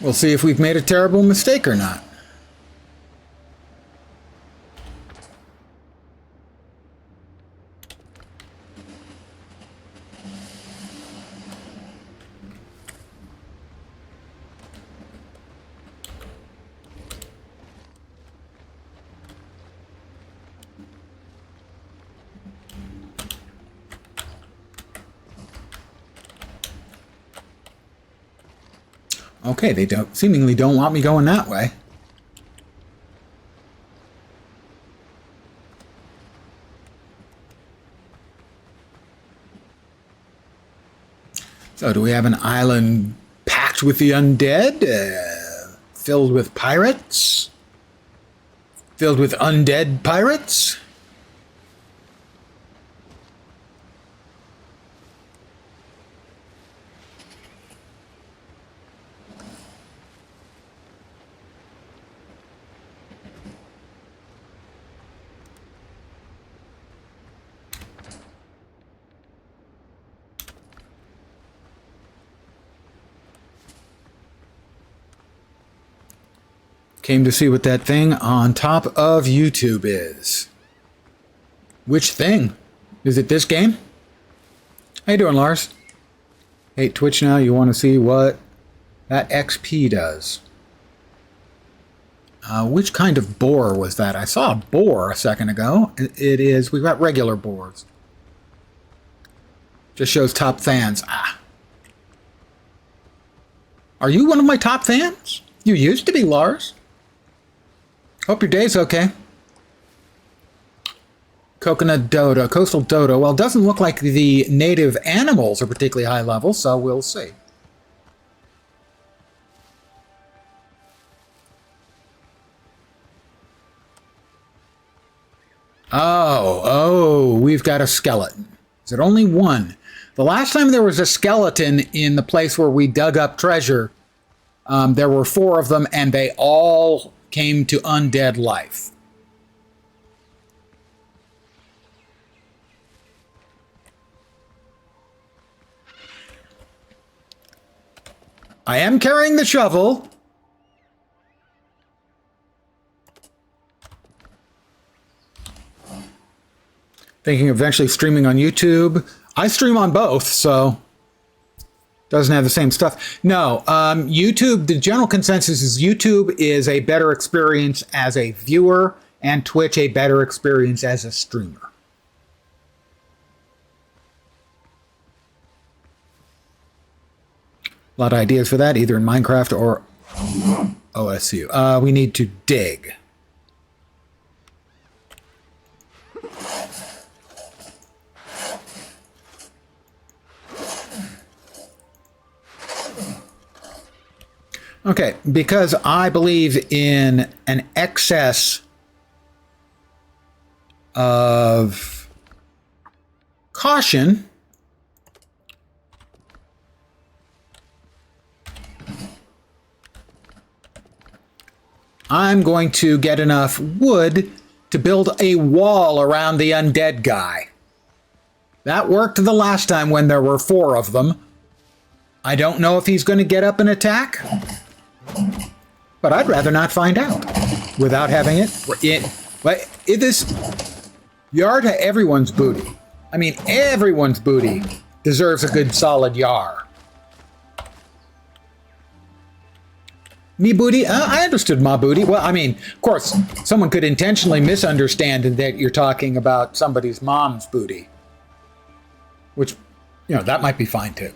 We'll see if we've made a terrible mistake or not. Okay, they seemingly don't want me going that way. So do we have an island packed with the undead? Filled with pirates? Filled with undead pirates? Came to see what that thing on top of YouTube is. Which thing? Is it this game? How you doing, Lars? Hey, Twitch now, you want to see what that XP does. Which kind of boar was that? I saw a boar a second ago. It is, we've got regular boars. Just shows top fans. Ah. Are you one of my top fans? You used to be, Lars. Hope your day's okay. Coconut dodo, coastal dodo. Well, it doesn't look like the native animals are particularly high level, so we'll see. Oh, we've got a skeleton. Is it only one? The last time there was a skeleton in the place where we dug up treasure, there were 4 of them, and they all came to undead life. I am carrying the shovel. Thinking of eventually streaming on YouTube. I stream on both, so doesn't have the same stuff. No, YouTube, the general consensus is YouTube is a better experience as a viewer and Twitch a better experience as a streamer. A lot of ideas for that, either in Minecraft or OSU. We need to dig. Okay, because I believe in an excess of caution, I'm going to get enough wood to build a wall around the undead guy. That worked the last time when there were 4 of them. I don't know if he's going to get up and attack, but I'd rather not find out without having it. But this yar to everyone's booty. I mean, everyone's booty deserves a good solid yar. Me booty? I understood my booty. Well, I mean, of course, someone could intentionally misunderstand that you're talking about somebody's mom's booty. which, you know, that might be fine too.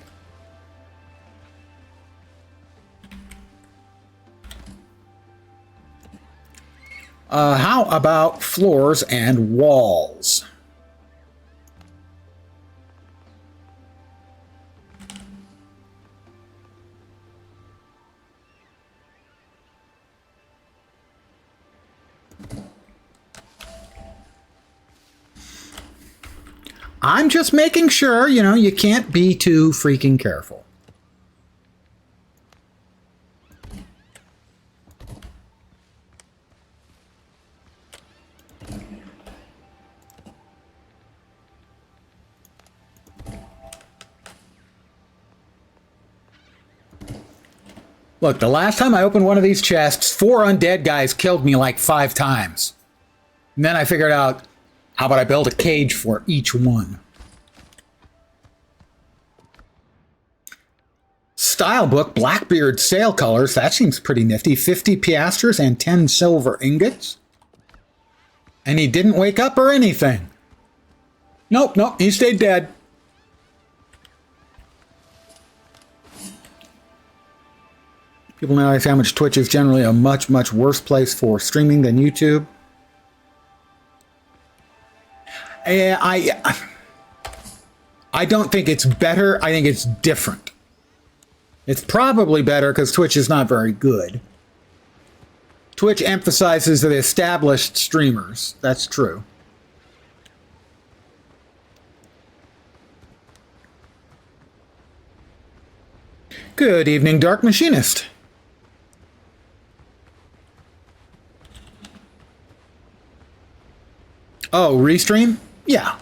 How about floors and walls? I'm just making sure, you know, you can't be too freaking careful. Look, the last time I opened one of these chests, 4 undead guys killed me like 5 times. And then I figured out, how about I build a cage for each one? Style book, Blackbeard sail colors. That seems pretty nifty. 50 piastres and 10 silver ingots. And he didn't wake up or anything. Nope, he stayed dead. People now say how much Twitch is generally a much, much worse place for streaming than YouTube. I don't think it's better. I think it's different. It's probably better because Twitch is not very good. Twitch emphasizes the established streamers. That's true. Good evening, Dark Machinist. Oh, restream? Yeah.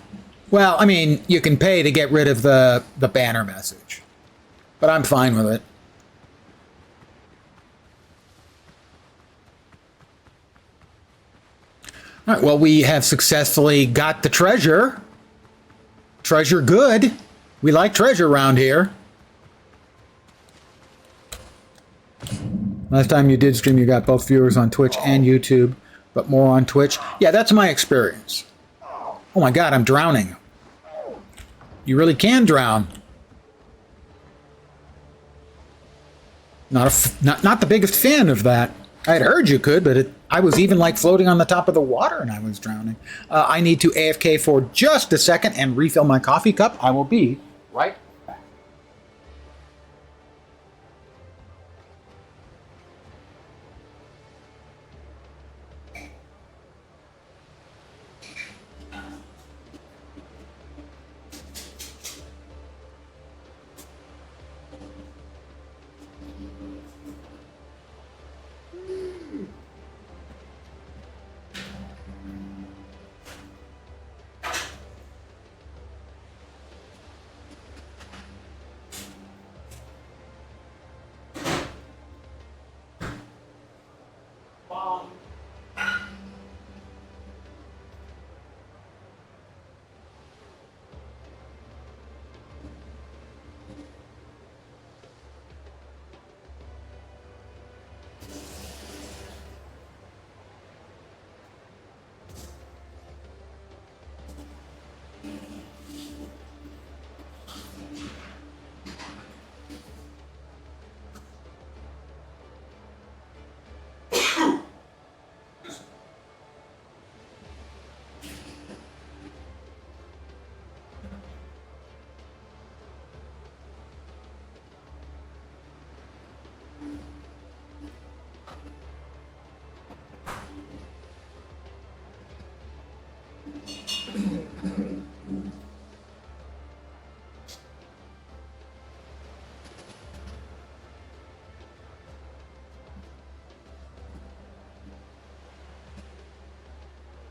Well, I mean, you can pay to get rid of the banner message. But I'm fine with it. All right, well, we have successfully got the treasure. Treasure good. We like treasure around here. Last time you did stream, you got both viewers on Twitch and YouTube, but more on Twitch. Yeah, that's my experience. Oh my God, I'm drowning. You really can drown. Not the biggest fan of that. I had heard you could, but I was even like floating on the top of the water and I was drowning. I need to AFK for just a second and refill my coffee cup. I will be right back.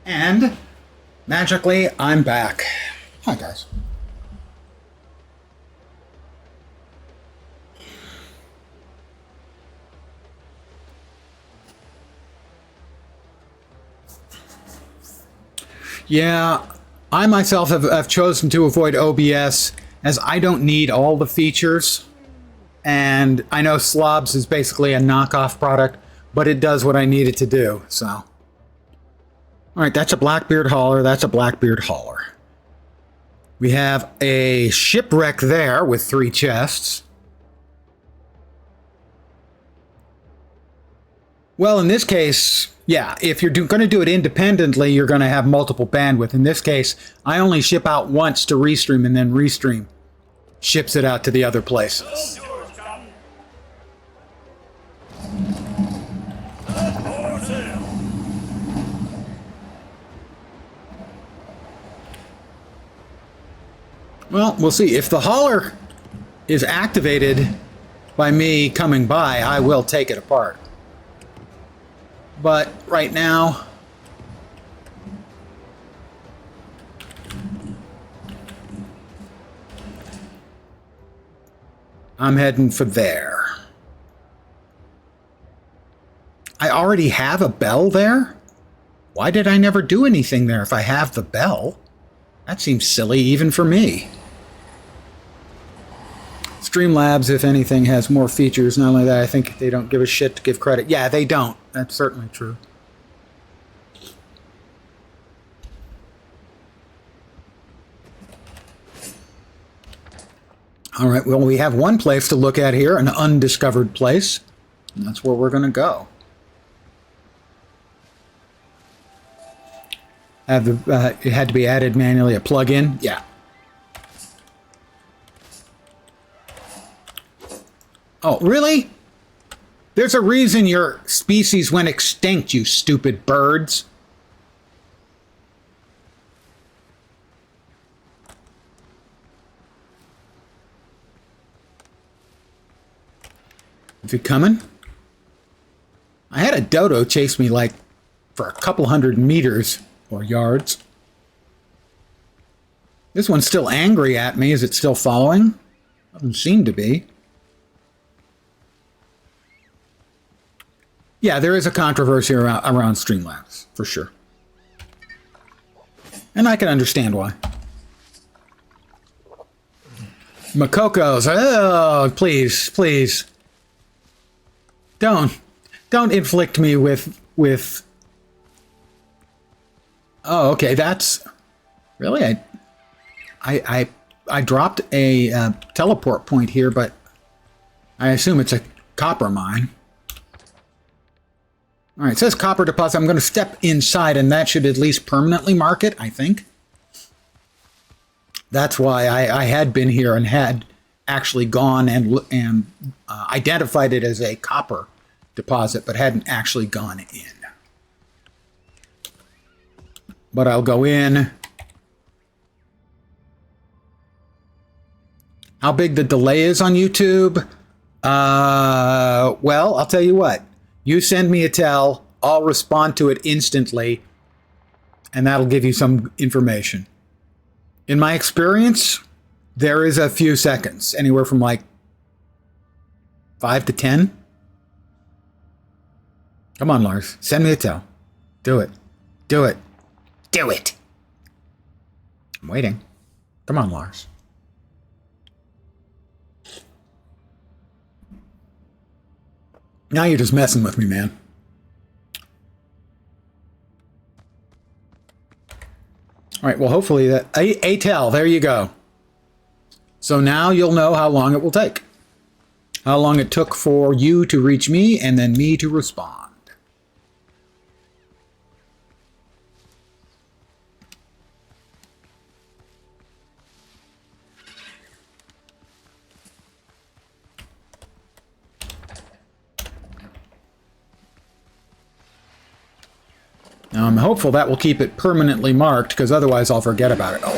And magically, I'm back. Hi, guys. Yeah, I myself have chosen to avoid OBS as I don't need all the features. And I know Slobs is basically a knockoff product, but it does what I need it to do, so. All right, that's a Blackbeard hauler. That's a Blackbeard hauler. We have a shipwreck there with 3 chests. Well, in this case, yeah, if you're going to do it independently, you're going to have multiple bandwidth. In this case, I only ship out once to Restream, and then Restream ships it out to the other places. Well, we'll see. If the hauler is activated by me coming by, I will take it apart. But right now, I'm heading for there. I already have a bell there? Why did I never do anything there if I have the bell? That seems silly even for me. Streamlabs, if anything, has more features. Not only that, I think they don't give a shit to give credit. Yeah, they don't. That's certainly true. All right, well, we have one place to look at here, an undiscovered place. And that's where we're going to go. It had to be added manually, a plug-in? Yeah. Oh, really? There's a reason your species went extinct, you stupid birds. Is it coming? I had a dodo chase me like for a couple hundred meters or yards. This one's still angry at me. Is it still following? Doesn't seem to be. Yeah, there is a controversy around Streamlabs, for sure. And I can understand why. Makokos, oh, please, please. Don't inflict me with... Oh, okay, that's... Really? I dropped a teleport point here, but I assume it's a copper mine. All right, it says copper deposit. I'm going to step inside, and that should at least permanently mark it, I think. That's why I had been here and had actually gone and identified it as a copper deposit, but hadn't actually gone in. But I'll go in. How big the delay is on YouTube? Well, I'll tell you what. You send me a tell, I'll respond to it instantly, and that'll give you some information. In my experience, there is a few seconds, anywhere from like 5 to 10. Come on, Lars, send me a tell. Do it. Do it. Do it. I'm waiting. Come on, Lars. Now you're just messing with me, man. All right, well, hopefully that... A tell, there you go. So now you'll know how long it will take. How long it took for you to reach me and then me to respond. Now, I'm hopeful that will keep it permanently marked, because otherwise I'll forget about it. Oh.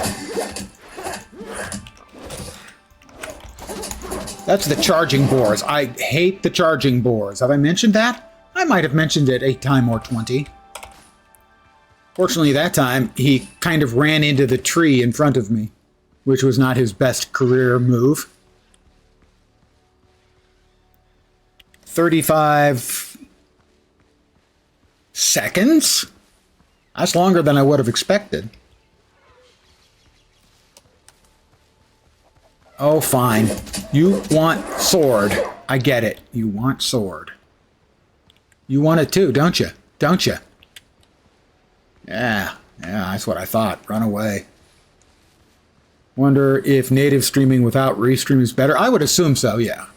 That's the charging bores. I hate the charging bores. Have I mentioned that? I might have mentioned it a time or 20. Fortunately, that time, he kind of ran into the tree in front of me, which was not his best career move. 35 seconds? That's longer than I would have expected. Oh, fine. You want sword. I get it. You want sword. You want it too, don't you? Don't you? Yeah, that's what I thought. Run away. Wonder if native streaming without restream is better. I would assume so, yeah.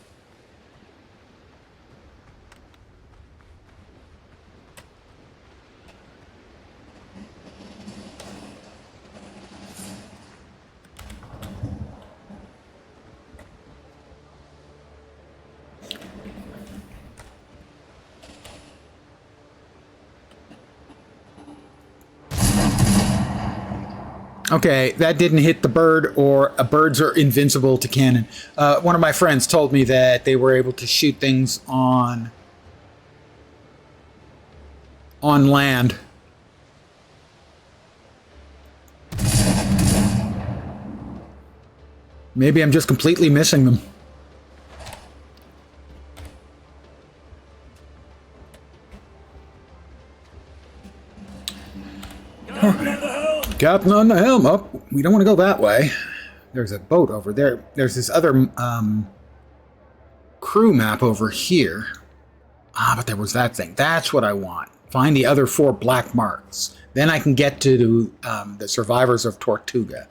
Okay, that didn't hit the bird, or birds are invincible to cannon. One of my friends told me that they were able to shoot things on land. Maybe I'm just completely missing them. Captain on the helm. Up. Oh, we don't want to go that way. There's a boat over there. There's this other crew map over here. Ah, but there was that thing. That's what I want. Find the other 4 black marks. Then I can get to the survivors of Tortuga.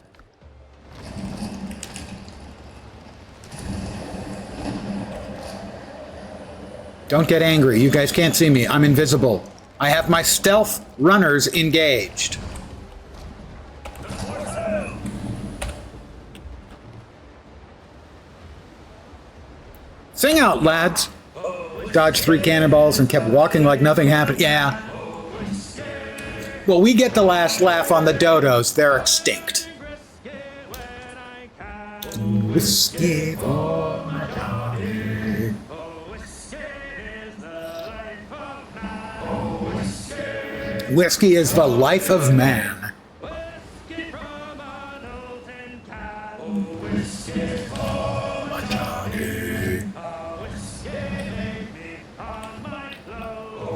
Don't get angry. You guys can't see me. I'm invisible. I have my stealth runners engaged. Sing out, lads. Dodged 3 cannonballs and kept walking like nothing happened. Yeah. Well, we get the last laugh on the dodos. They're extinct. Whiskey for my Johnny. Whiskey is the life of man.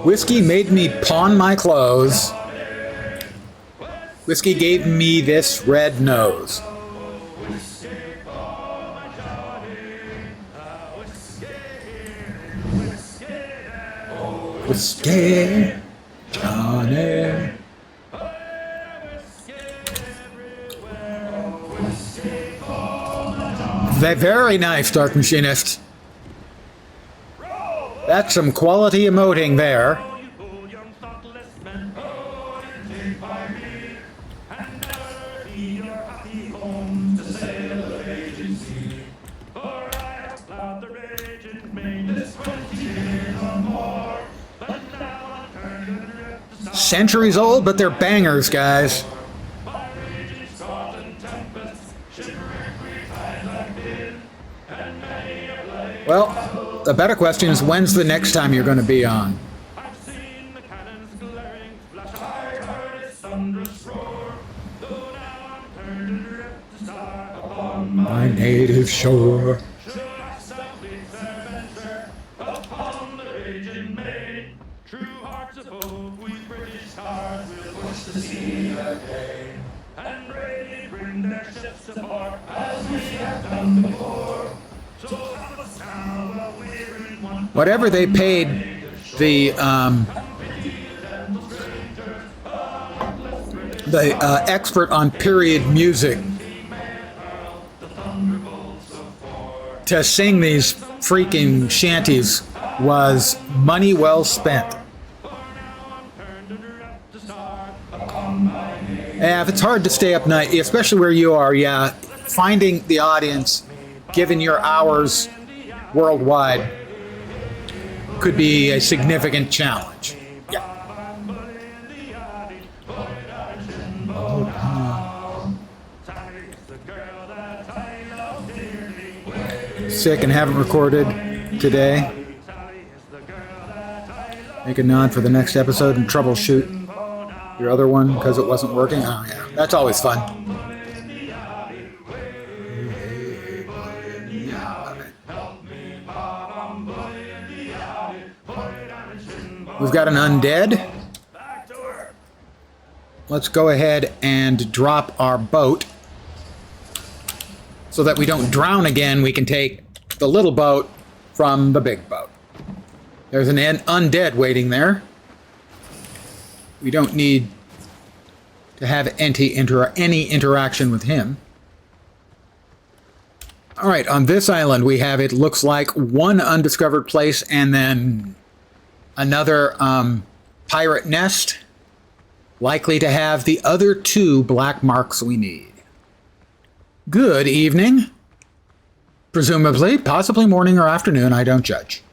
Whiskey made me pawn my clothes. Whiskey gave me this red nose. Whiskey, Johnny. Very nice, Dark Machinist. That's some quality emoting there. Centuries old, but they're bangers, guys. Well, the better question is, when's the next time you're going to be on? My native shore. Whatever they paid the expert on period music to sing these freaking shanties was money well spent. Yeah, if it's hard to stay up night, especially where you are, yeah, finding the audience, given your hours worldwide, could be a significant challenge. Yeah. Sick and haven't recorded today. Make a nod for the next episode and troubleshoot your other one because it wasn't working. Oh yeah, that's always fun. We've got an undead. Let's go ahead and drop our boat so that we don't drown again. We can take the little boat from the big boat. There's an undead waiting there. We don't need to have any interaction with him. All right, on this island we have, it looks like, one undiscovered place and then another pirate nest, likely to have the other 2 black marks we need. Good evening. Presumably, possibly morning or afternoon, I don't judge.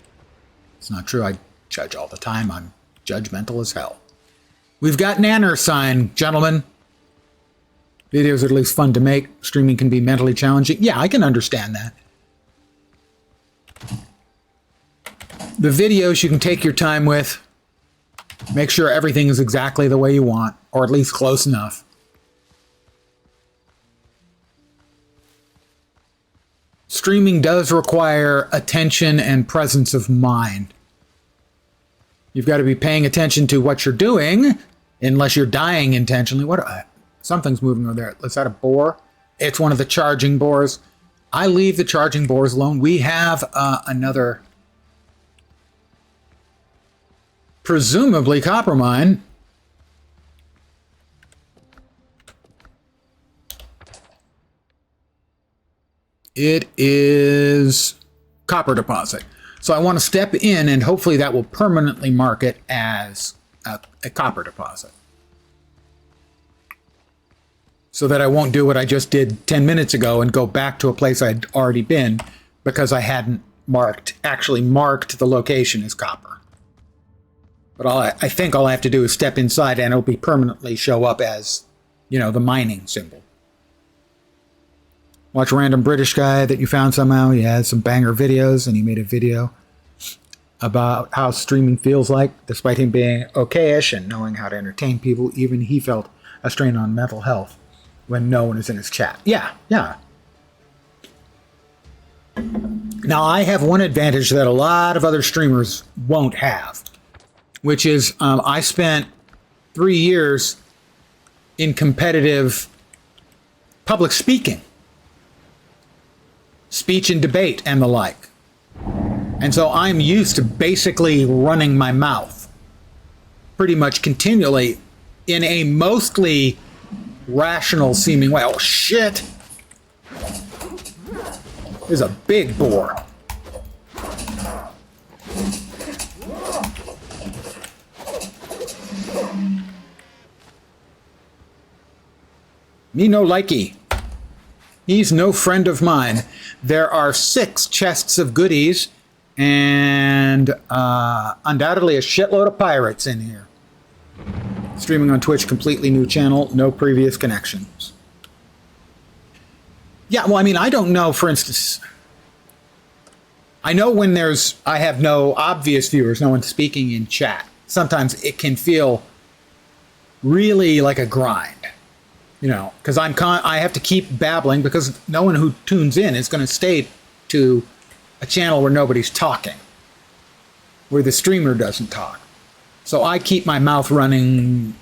It's not true, I judge all the time. I'm judgmental as hell. We've got Nanner sign, gentlemen. Videos are at least fun to make. Streaming can be mentally challenging. Yeah, I can understand that. The videos you can take your time with. Make sure everything is exactly the way you want, or at least close enough. Streaming does require attention and presence of mind. You've got to be paying attention to what you're doing, unless you're dying intentionally. Something's moving over there. Is that a boar? It's one of the charging boars. I leave the charging boars alone. We have another, presumably, copper mine. It is copper deposit. So I want to step in, and hopefully that will permanently mark it as a copper deposit. So that I won't do what I just did 10 minutes ago and go back to a place I'd already been because I hadn't actually marked the location as copper. But I think all I have to do is step inside and it'll be permanently show up as, the mining symbol. Watch a random British guy that you found somehow. He has some banger videos, and he made a video about how streaming feels like, despite him being okay-ish and knowing how to entertain people. Even he felt a strain on mental health when no one is in his chat. Yeah. Now, I have one advantage that a lot of other streamers won't have, which is I spent 3 years in competitive public speaking. Speech and debate and the like. And so I'm used to basically running my mouth pretty much continually in a mostly rational seeming way. Oh shit! There's a big boar. Me no likey. He's no friend of mine. There are 6 chests of goodies and undoubtedly a shitload of pirates in here. Streaming on Twitch, completely new channel, no previous connections. Yeah, well, I mean, I don't know, for instance, I know when I have no obvious viewers, no one speaking in chat. Sometimes it can feel really like a grind. Because I have to keep babbling because no one who tunes in is going to stay to a channel where nobody's talking, where the streamer doesn't talk. So I keep my mouth running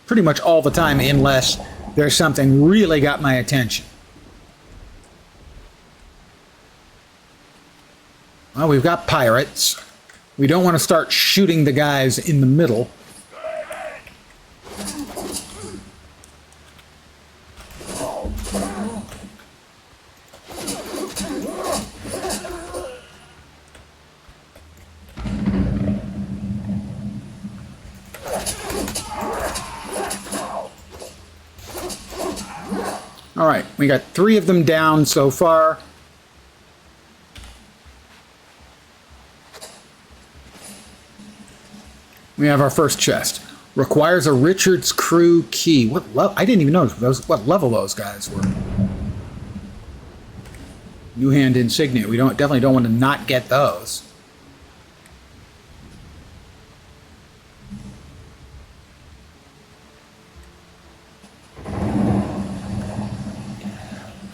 pretty much all the time unless there's something really got my attention. Well, we've got pirates. We don't want to start shooting the guys in the middle. All right, we got 3 of them down so far. We have our first chest. Requires a Richard's Crew key. I didn't even know what level those guys were. New hand insignia. We definitely don't want to not get those.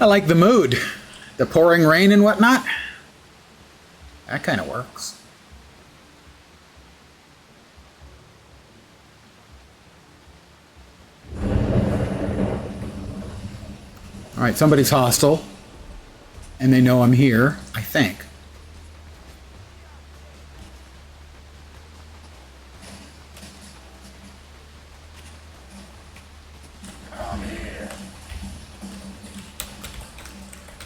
I like the mood. The pouring rain and whatnot. That kind of works. All right, somebody's hostile. And they know I'm here, I think.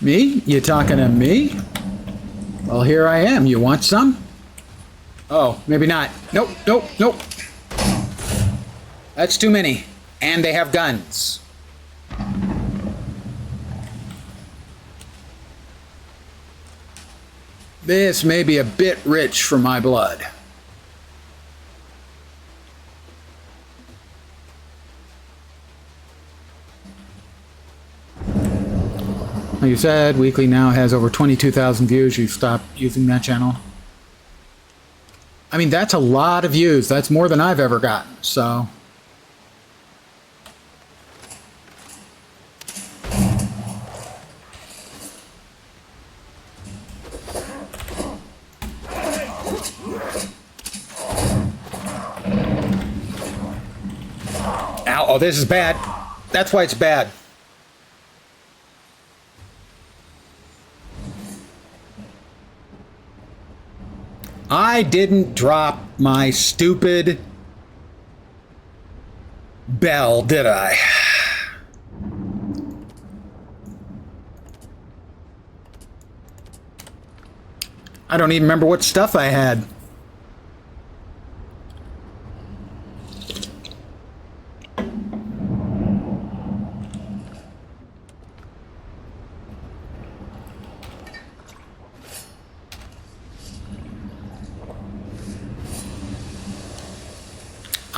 Me? You talking to me? Well, here I am. You want some? Oh, maybe not. Nope, nope, nope. That's too many. And they have guns. This may be a bit rich for my blood. Like you said, Weekly now has over 22,000 views. You stopped using that channel. I mean, that's a lot of views. That's more than I've ever gotten, so... Ow, oh, this is bad. That's why it's bad. I didn't drop my stupid bell, did I? I don't even remember what stuff I had.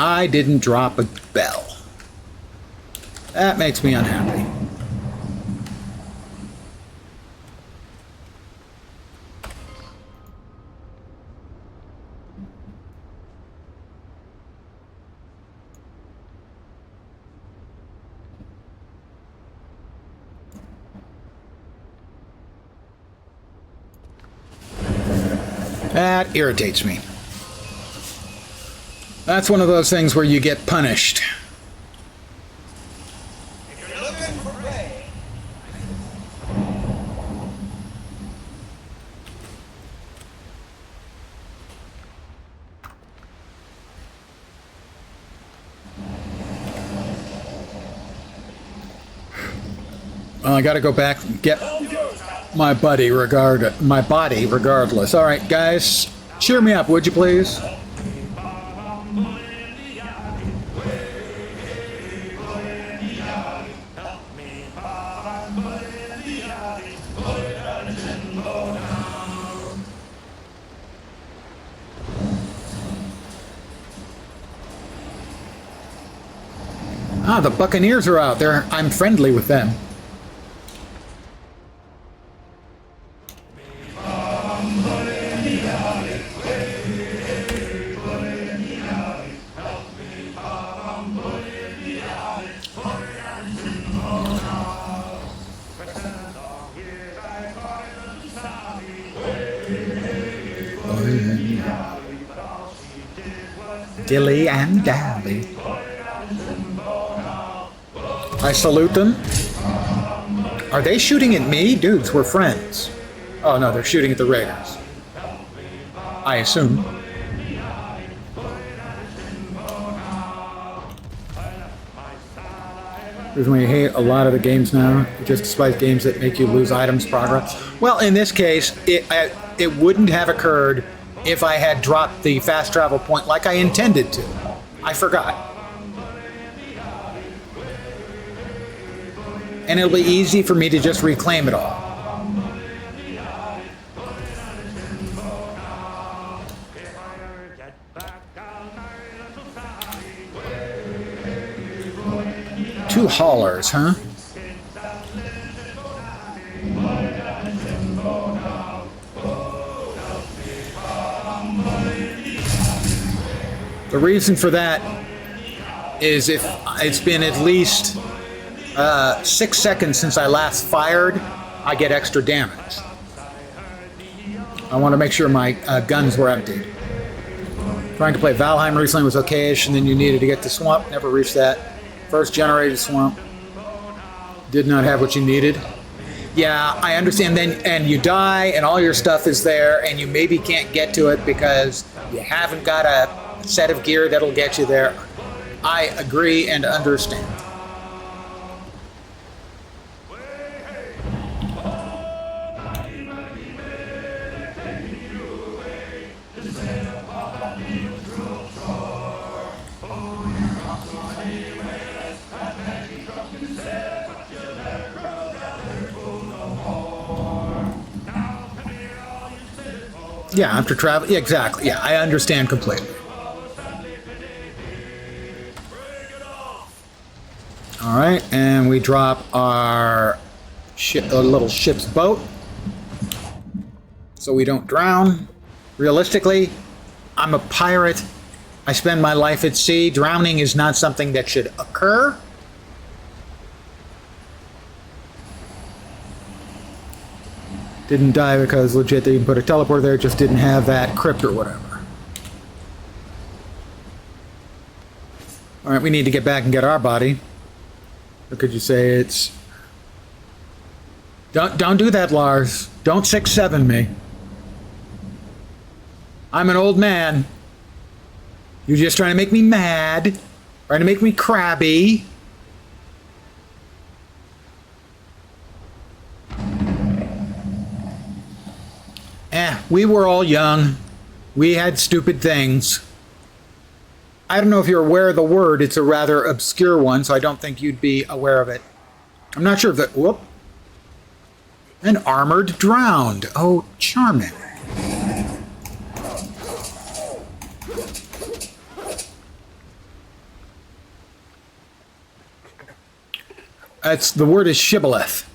I didn't drop a bell. That makes me unhappy. That irritates me. That's one of those things where you get punished. If you're looking for pay, Well, I gotta go back and get my body regardless. All right, guys, cheer me up, would you please? Ah, the Buccaneers are out there. I'm friendly with them. Dilly and dally. I salute them. Are they shooting at me? Dudes, we're friends. Oh no, they're shooting at the Raiders. I assume. Because when you hate a lot of the games now, you just despise games that make you lose items progress. Well, in this case, it wouldn't have occurred if I had dropped the fast travel point like I intended to. I forgot. And it'll be easy for me to just reclaim it all. Two haulers, huh? The reason for that is if it's been at least 6 seconds since I last fired, I get extra damage. I want to make sure my guns were emptied. Trying to play Valheim recently was okayish, and then you needed to get to Swamp. Never reached that. First generated Swamp. Did not have what you needed. Yeah, I understand. Then and you die, and all your stuff is there, and you maybe can't get to it because you haven't got a set of gear that'll get you there. I agree and understand. Yeah, after travel. Yeah, exactly. Yeah, I understand completely. All right, and we drop our little ship's boat so we don't drown. Realistically, I'm a pirate. I spend my life at sea. Drowning is not something that should occur. Didn't die because legit they put a teleport there, just didn't have that crypt or whatever. Alright, we need to get back and get our body. Or could you say it's... Don't do that, Lars. Don't 6-7 me. I'm an old man. You're just trying to make me mad. Trying to make me crabby. We were all young. We had stupid things. I don't know if you're aware of the word. It's a rather obscure one, so I don't think you'd be aware of it. I'm not sure if that... Whoop. An armored drowned. Oh, charming. The word is shibboleth.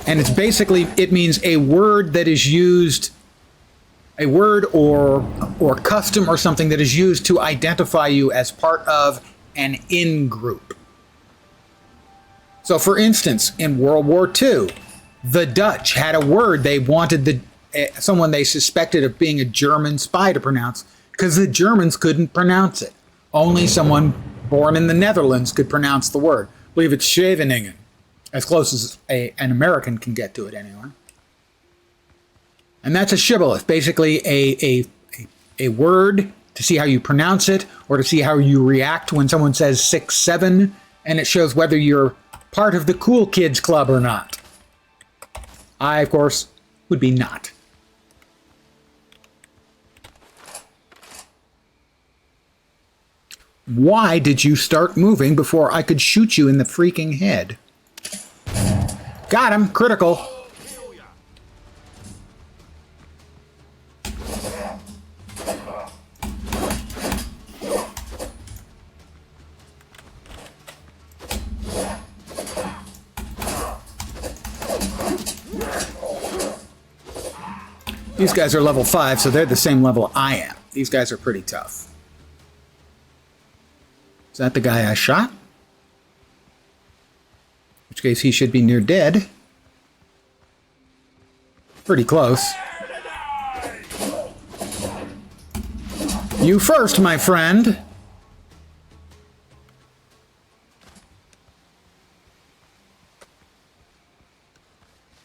And it's basically, it means a word that is used, a word or custom or something that is used to identify you as part of an in-group. So for instance, in World War II, the Dutch had a word they wanted someone they suspected of being a German spy to pronounce because the Germans couldn't pronounce it. Only someone born in the Netherlands could pronounce the word. I believe it's Scheveningen. As close as an American can get to it, anyway. And that's a shibboleth, basically a word to see how you pronounce it, or to see how you react when someone says 6-7, and it shows whether you're part of the cool kids club or not. I, of course, would be not. Why did you start moving before I could shoot you in the freaking head? Got him. Critical. These guys are level 5, so they're the same level I am. These guys are pretty tough. Is that the guy I shot? In which case he should be near dead. Pretty close. You first, my friend.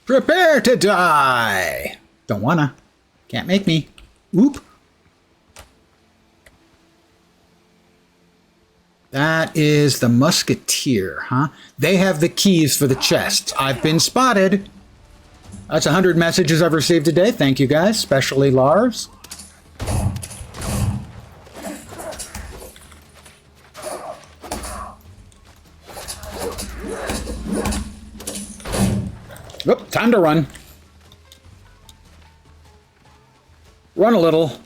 Prepare to die. Don't wanna. Can't make me. Oop. That is the Musketeer, huh? They have the keys for the chests. I've been spotted. That's 100 messages I've received today. Thank you guys, especially Lars. Oop, time to run. Run a little.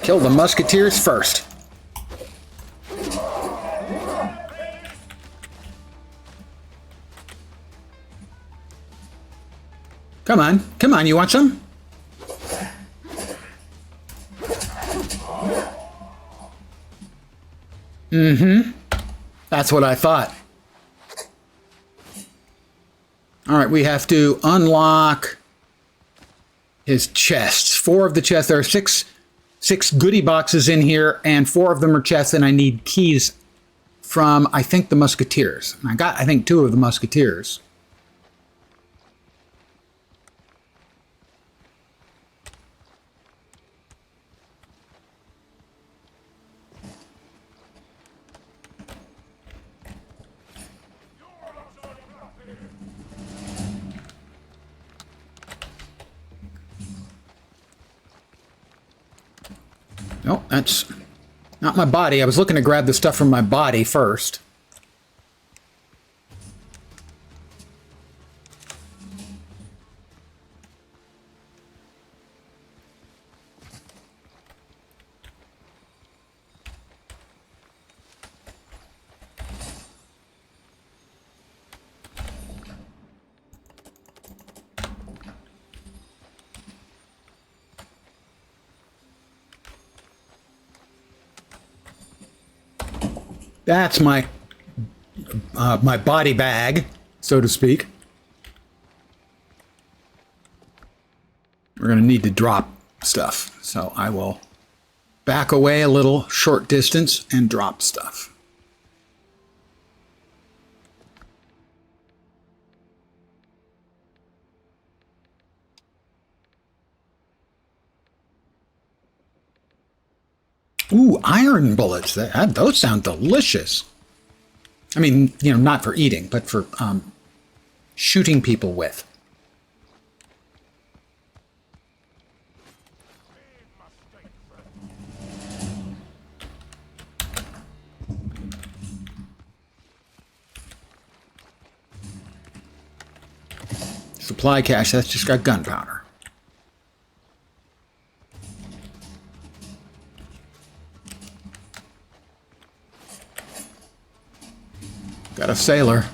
Kill the Musketeers first. Come on. Come on, you want some? Mm-hmm. That's what I thought. All right, we have to unlock his chests. 4 of the chests. There are six goodie boxes in here, and 4 of them are chests, and I need keys from, I think, the Musketeers. And I got, I think, 2 of the Musketeers. Nope, that's not my body. I was looking to grab the stuff from my body first. That's my my body bag, so to speak. We're going to need to drop stuff, so I will back away a little short distance and drop stuff. Ooh, iron bullets. Those sound delicious. I mean, you know, not for eating, but for shooting people with. Supply cache, that's just got gunpowder. Got a sailor.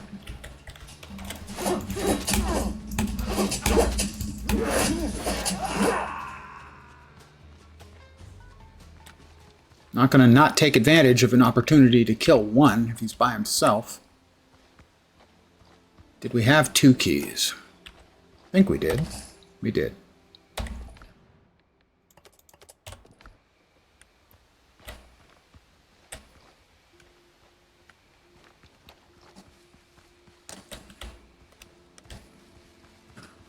Not going to not take advantage of an opportunity to kill one if he's by himself. Did we have 2 keys? I think we did. We did.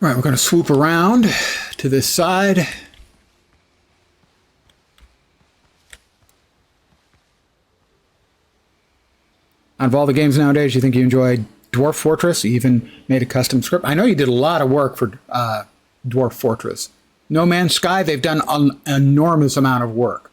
All right, we're going to swoop around to this side. Out of all the games nowadays, you think you enjoyed Dwarf Fortress? You even made a custom script. I know you did a lot of work for Dwarf Fortress. No Man's Sky, they've done an enormous amount of work.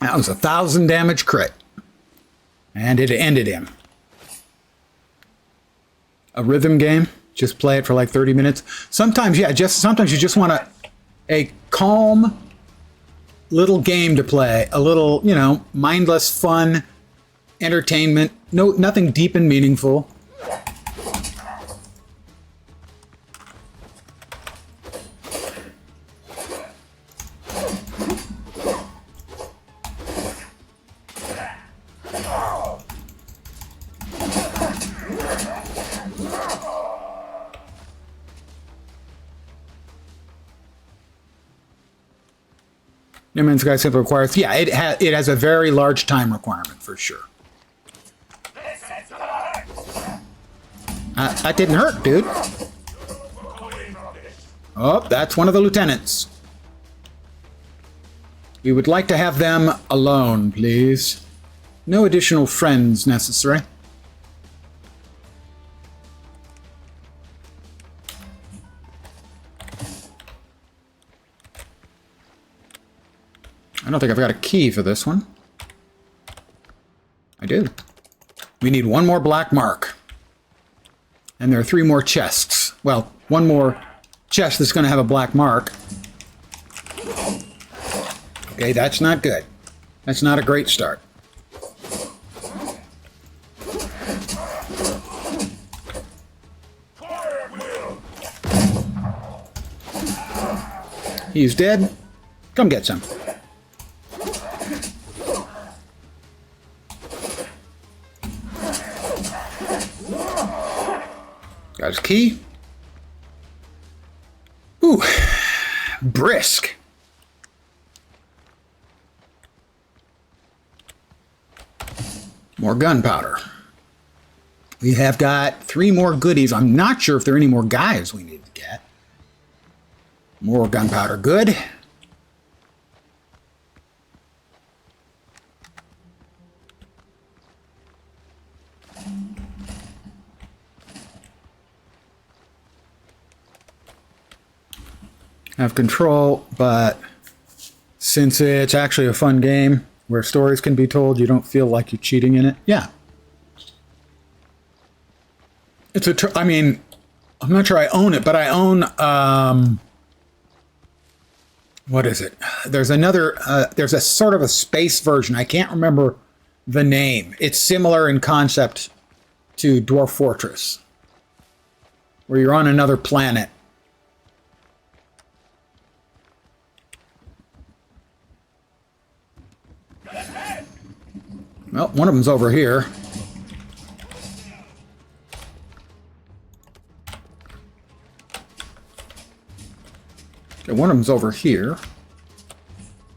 That was a 1,000 damage crit. And it ended him. A rhythm game. Just play it for like 30 minutes. Sometimes, yeah, sometimes you just want a calm little game to play. A little, you know, mindless fun entertainment. Nothing deep and meaningful. No Man's Sky simply requires, yeah, it has a very large time requirement for sure. That didn't hurt, dude. Oh, that's one of the lieutenants. We would like to have them alone, please. No additional friends necessary. I don't think I've got a key for this one. I do. We need one more black mark. And there are 3 more chests. Well, one more chest that's going to have a black mark. Okay, that's not good. That's not a great start. He's dead. Come get some. Got his key. Ooh, brisk. More gunpowder. We have got 3 more goodies. I'm not sure if there are any more guys we need to get. More gunpowder, good. Have control, but since it's actually a fun game where stories can be told, you don't feel like you're cheating in it. Yeah. It's I mean, I'm not sure I own it, but I own, what is it? There's another, there's a sort of a space version. I can't remember the name. It's similar in concept to Dwarf Fortress, where you're on another planet. Well, one of them's over here. Okay, one of them's over here.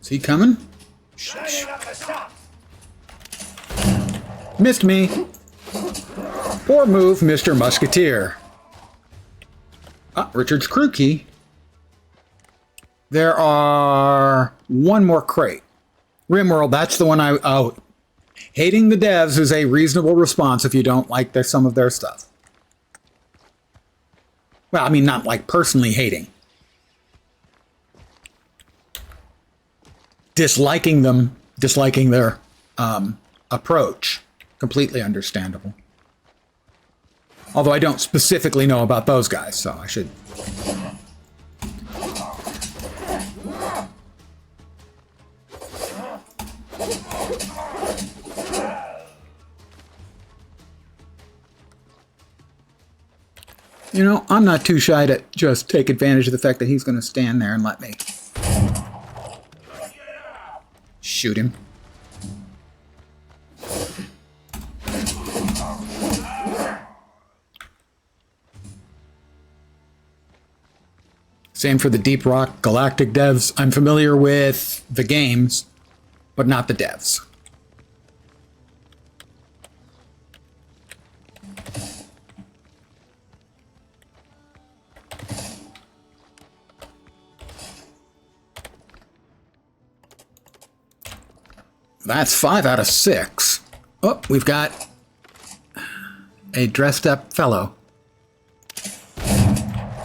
Is he coming? Missed me. Poor move, Mr. Musketeer. Ah, Richard's crew key. There are 1 more crate. Rimworld, that's the one I... Oh, hating the devs is a reasonable response if you don't like some of their stuff. Well, I mean, not like personally hating. Disliking them, disliking their approach. Completely understandable. Although I don't specifically know about those guys, so I should... You know, I'm not too shy to just take advantage of the fact that he's going to stand there and let me shoot him. Same for the Deep Rock Galactic devs. I'm familiar with the games, but not the devs. That's 5 out of 6. Oh, we've got a dressed up fellow.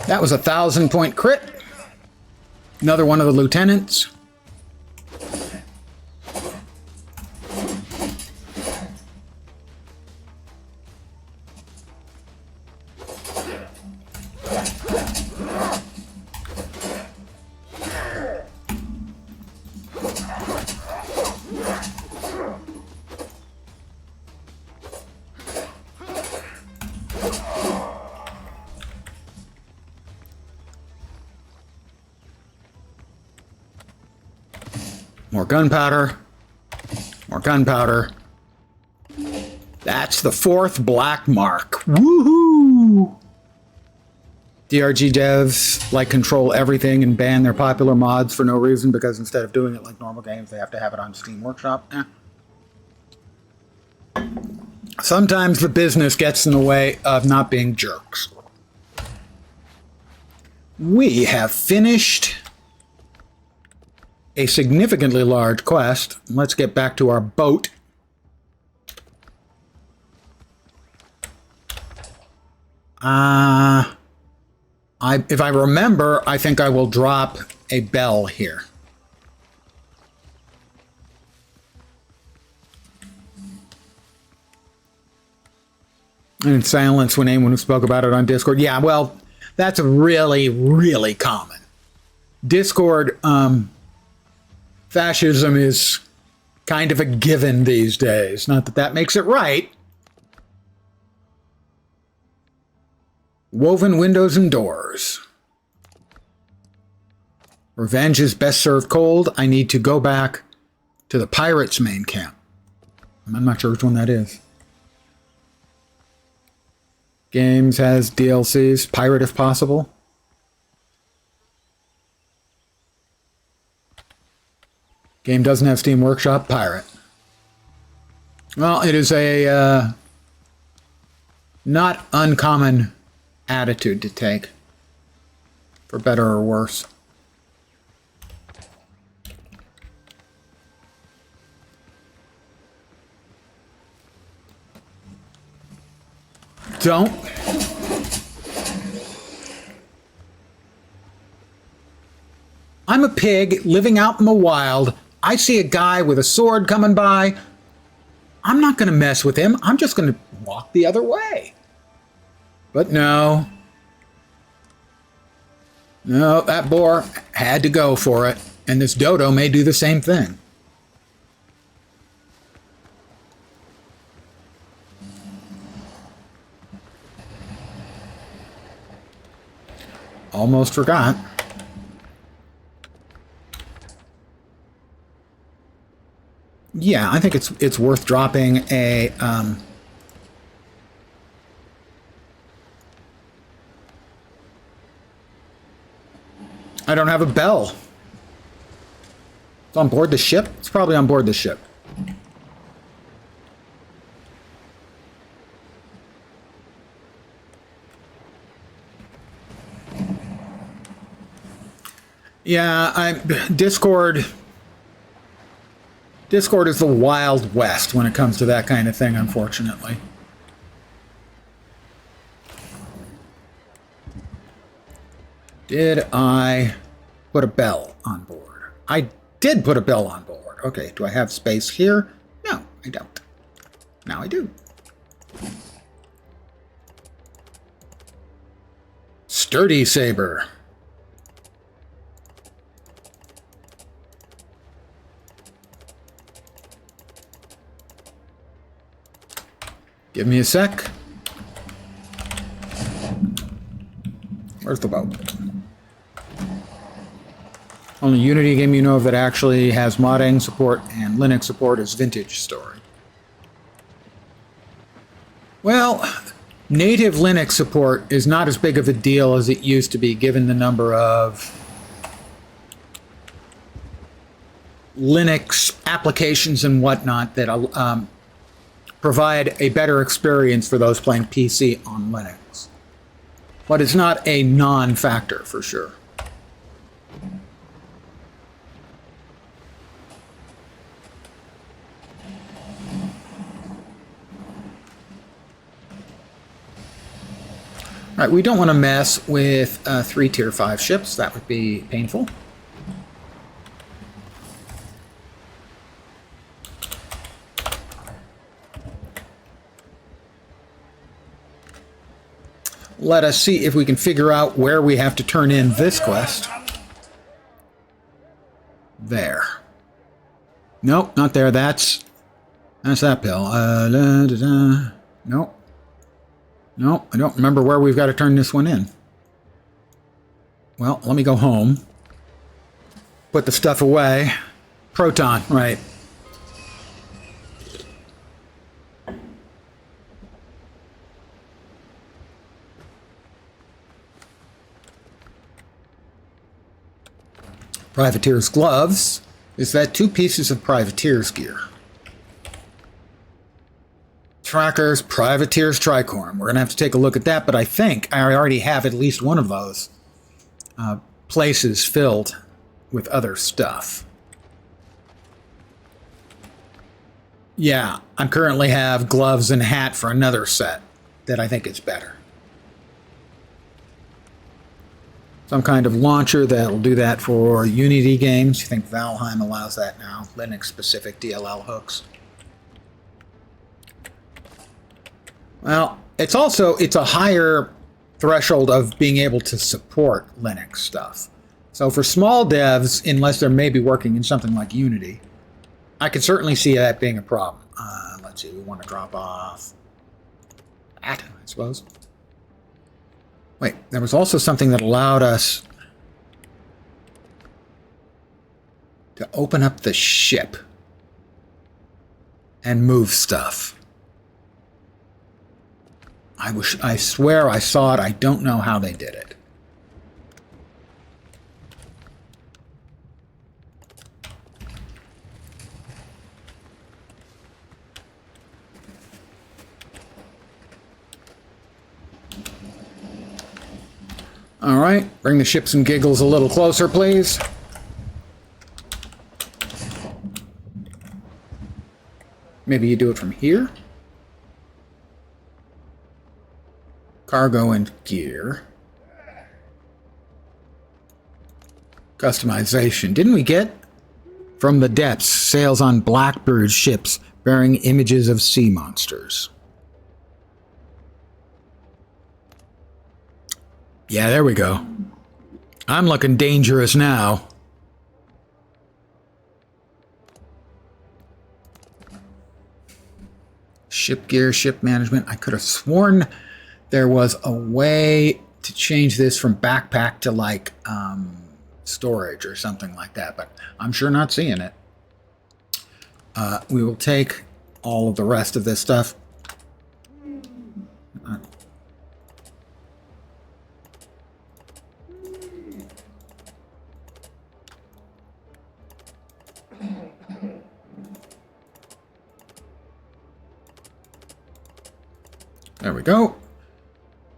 That was a 1,000-point crit. Another one of the lieutenants. More gunpowder. More gunpowder. That's the 4th black mark. Woohoo! DRG devs like control everything and ban their popular mods for no reason because instead of doing it like normal games, they have to have it on Steam Workshop. Sometimes the business gets in the way of not being jerks. We have finished a significantly large quest. Let's get back to our boat. If I remember, I think I will drop a bell here. And silence when anyone who spoke about it on Discord. Yeah, well, that's really, really common. Discord, fascism is kind of a given these days. Not that that makes it right. Woven windows and doors. Revenge is best served cold. I need to go back to the pirates' main camp. I'm not sure which one that is. Games has DLCs. Pirate if possible. Game doesn't have Steam Workshop. Pirate. Well, it is a not uncommon attitude to take. For better or worse. Don't. I'm a pig living out in the wild. I see a guy with a sword coming by. I'm not going to mess with him. I'm just going to walk the other way. But no. No, that boar had to go for it. And this dodo may do the same thing. Almost forgot. Yeah, I think it's worth dropping a I don't have a bell. It's on board the ship? It's probably on board the ship. Yeah, Discord is the Wild West when it comes to that kind of thing, unfortunately. Did I put a bell on board? I did put a bell on board. Okay, do I have space here? No, I don't. Now I do. Sturdy saber. Give me a sec. Where's the boat? Only Unity game you know of that actually has modding support and Linux support is Vintage Story. Well, native Linux support is not as big of a deal as it used to be, given the number of Linux applications and whatnot that provide a better experience for those playing PC on Linux. But it's not a non-factor for sure. All right, we don't want to mess with 3 Tier 5 ships. That would be painful. Let us see if we can figure out where we have to turn in this quest. There. Nope, not there. That's that pill. Nope. Nope, I don't remember where we've got to turn this one in. Well, let me go home. Put the stuff away. Proton, right. Privateer's gloves. Is that 2 pieces of privateer's gear? Trackers, privateer's tricorn. We're going to have to take a look at that, but I think I already have at least one of those places filled with other stuff. Yeah, I currently have gloves and hat for another set that I think is better. Some kind of launcher that will do that for Unity games. I think Valheim allows that now. Linux-specific DLL hooks. Well, it's a higher threshold of being able to support Linux stuff. So for small devs, unless they're maybe working in something like Unity, I can certainly see that being a problem. Let's see, we want to drop off that, I suppose. Wait, there was also something that allowed us to open up the ship and move stuff. I swear I saw it. I don't know how they did it. All right, bring the ships and giggles a little closer, please. Maybe you do it from here. Cargo and gear. Customization. Didn't we get from the depths sails on Blackbird's ships bearing images of sea monsters? Yeah, there we go. I'm looking dangerous now. Ship gear, ship management. I could have sworn there was a way to change this from backpack to like storage or something like that, but I'm sure not seeing it. We will take all of the rest of this stuff. There we go.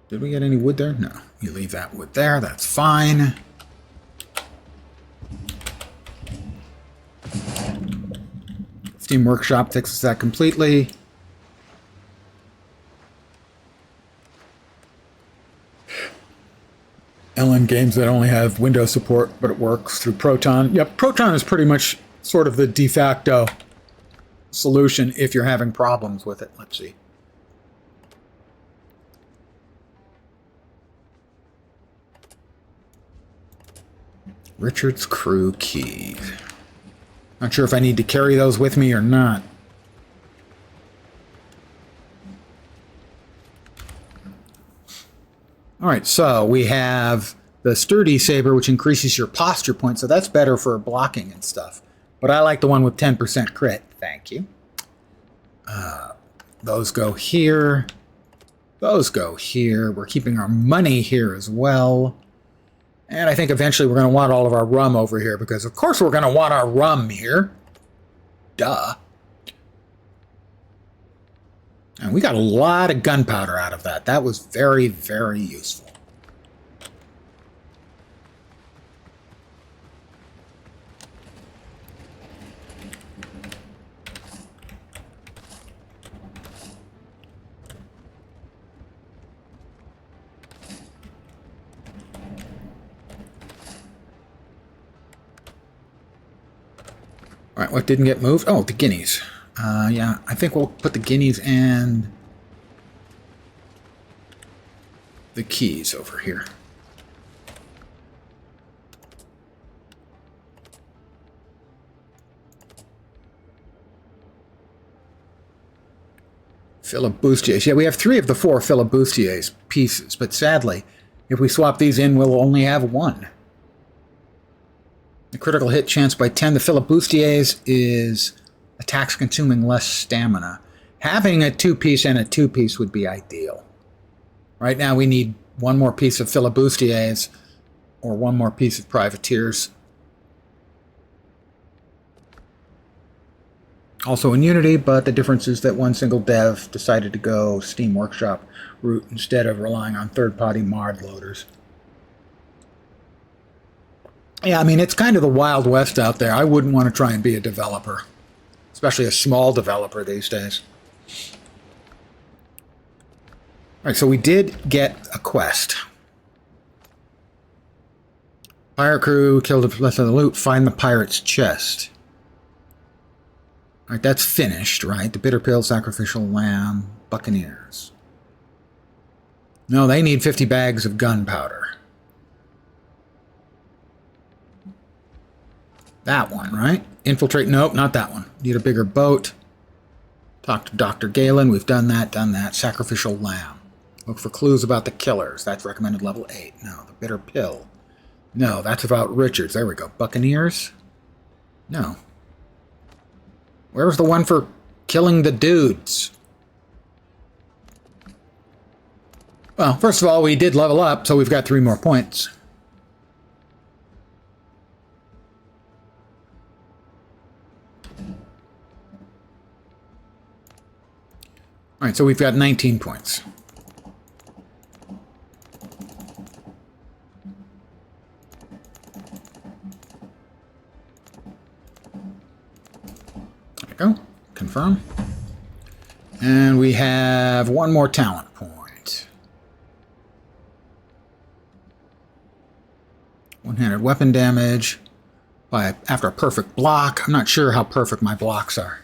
Did we get any wood there? No. You leave that wood there. That's fine. Steam Workshop fixes that completely. LN games that only have Windows support, but it works through Proton. Yep, Proton is pretty much sort of the de facto solution if you're having problems with it. Let's see. Richard's crew keys. Not sure if I need to carry those with me or not. Alright, so we have the Sturdy Saber, which increases your posture points, so that's better for blocking and stuff. But I like the one with 10% crit. Thank you. Those go here. Those go here. We're keeping our money here as well. And I think eventually we're going to want all of our rum over here, because of course we're going to want our rum here. Duh. And we got a lot of gunpowder out of that. That was very, very useful. All right, what didn't get moved? Oh, the guineas. Yeah, I think we'll put the guineas and the keys over here. Filibustiers. Yeah, we have 3 of the 4 filibustiers pieces, but sadly, if we swap these in, we'll only have 1. The critical hit chance by 10. The filibustiers is attacks consuming less stamina. Having a 2-piece and a 2-piece would be ideal. Right now we need 1 more piece of filibustiers or 1 more piece of privateers. Also in Unity, but the difference is that one single dev decided to go Steam Workshop route instead of relying on third-party mod loaders. Yeah, I mean, it's kind of the Wild West out there. I wouldn't want to try and be a developer, especially a small developer these days. All right, so we did get a quest. Pirate crew killed the rest of the loot. Find the pirate's chest. All right, that's finished, right? The bitter pill, sacrificial lamb, buccaneers. No, they need 50 bags of gunpowder. That one, right? Infiltrate, nope, not that one. Need a bigger boat. Talk to Dr. Galen, we've done that, Sacrificial lamb. Look for clues about the killers. That's recommended level 8. No, the bitter pill. No, that's about Richards. There we go. Buccaneers? No. Where was the one for killing the dudes? Well, first of all, we did level up, so we've got 3 more points. All right, so we've got 19 points. There we go. Confirm. And we have 1 more talent point. One-handed weapon damage after a perfect block. I'm not sure how perfect my blocks are.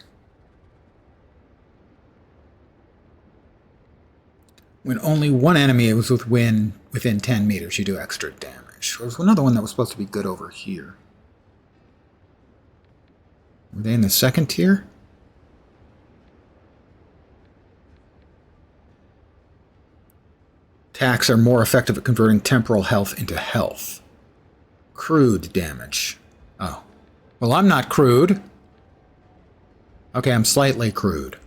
When only one enemy is within 10 meters, you do extra damage. There was another one that was supposed to be good over here. Were they in the second tier? Attacks are more effective at converting temporal health into health. Crude damage. Oh. Well, I'm not crude. Okay, I'm slightly crude.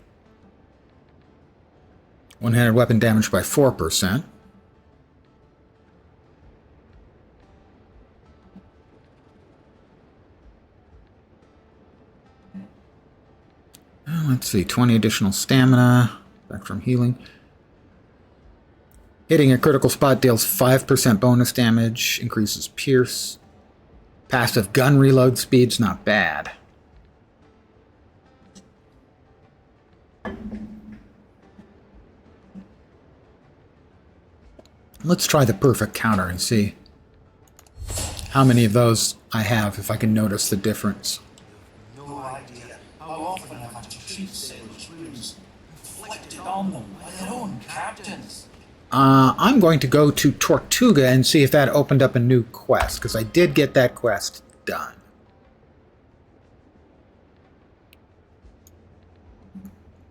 One-handed weapon damage by 4%. Let's see, 20 additional stamina. Back from healing. Hitting a critical spot deals 5% bonus damage. Increases pierce. Passive gun reload speed's not bad. Let's try the perfect counter and see how many of those I have, if I can notice the difference. No idea how often I've had to treat sailors' wounds inflicted on them by their own captains. I'm going to go to Tortuga and see if that opened up a new quest, because I did get that quest done.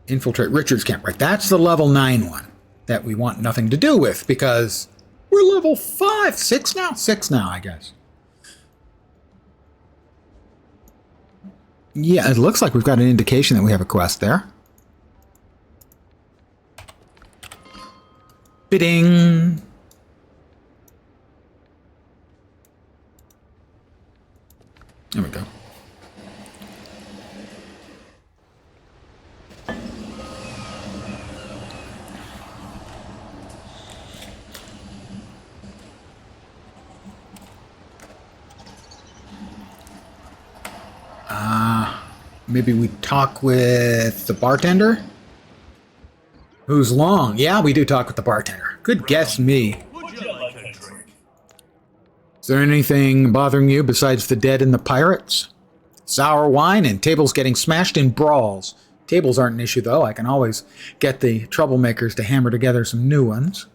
Infiltrate Richard's camp. Right, that's the level 9 one that we want nothing to do with, because we're level 5, 6 now? 6 now, I guess. Yeah, it looks like we've got an indication that we have a quest there. Bidding. There we go. Maybe we talk with the bartender? Who's long? Yeah, we do talk with the bartender. Good guess, me. Would you like a drink? Is there anything bothering you besides the dead and the pirates? Sour wine and tables getting smashed in brawls. Tables aren't an issue, though. I can always get the troublemakers to hammer together some new ones.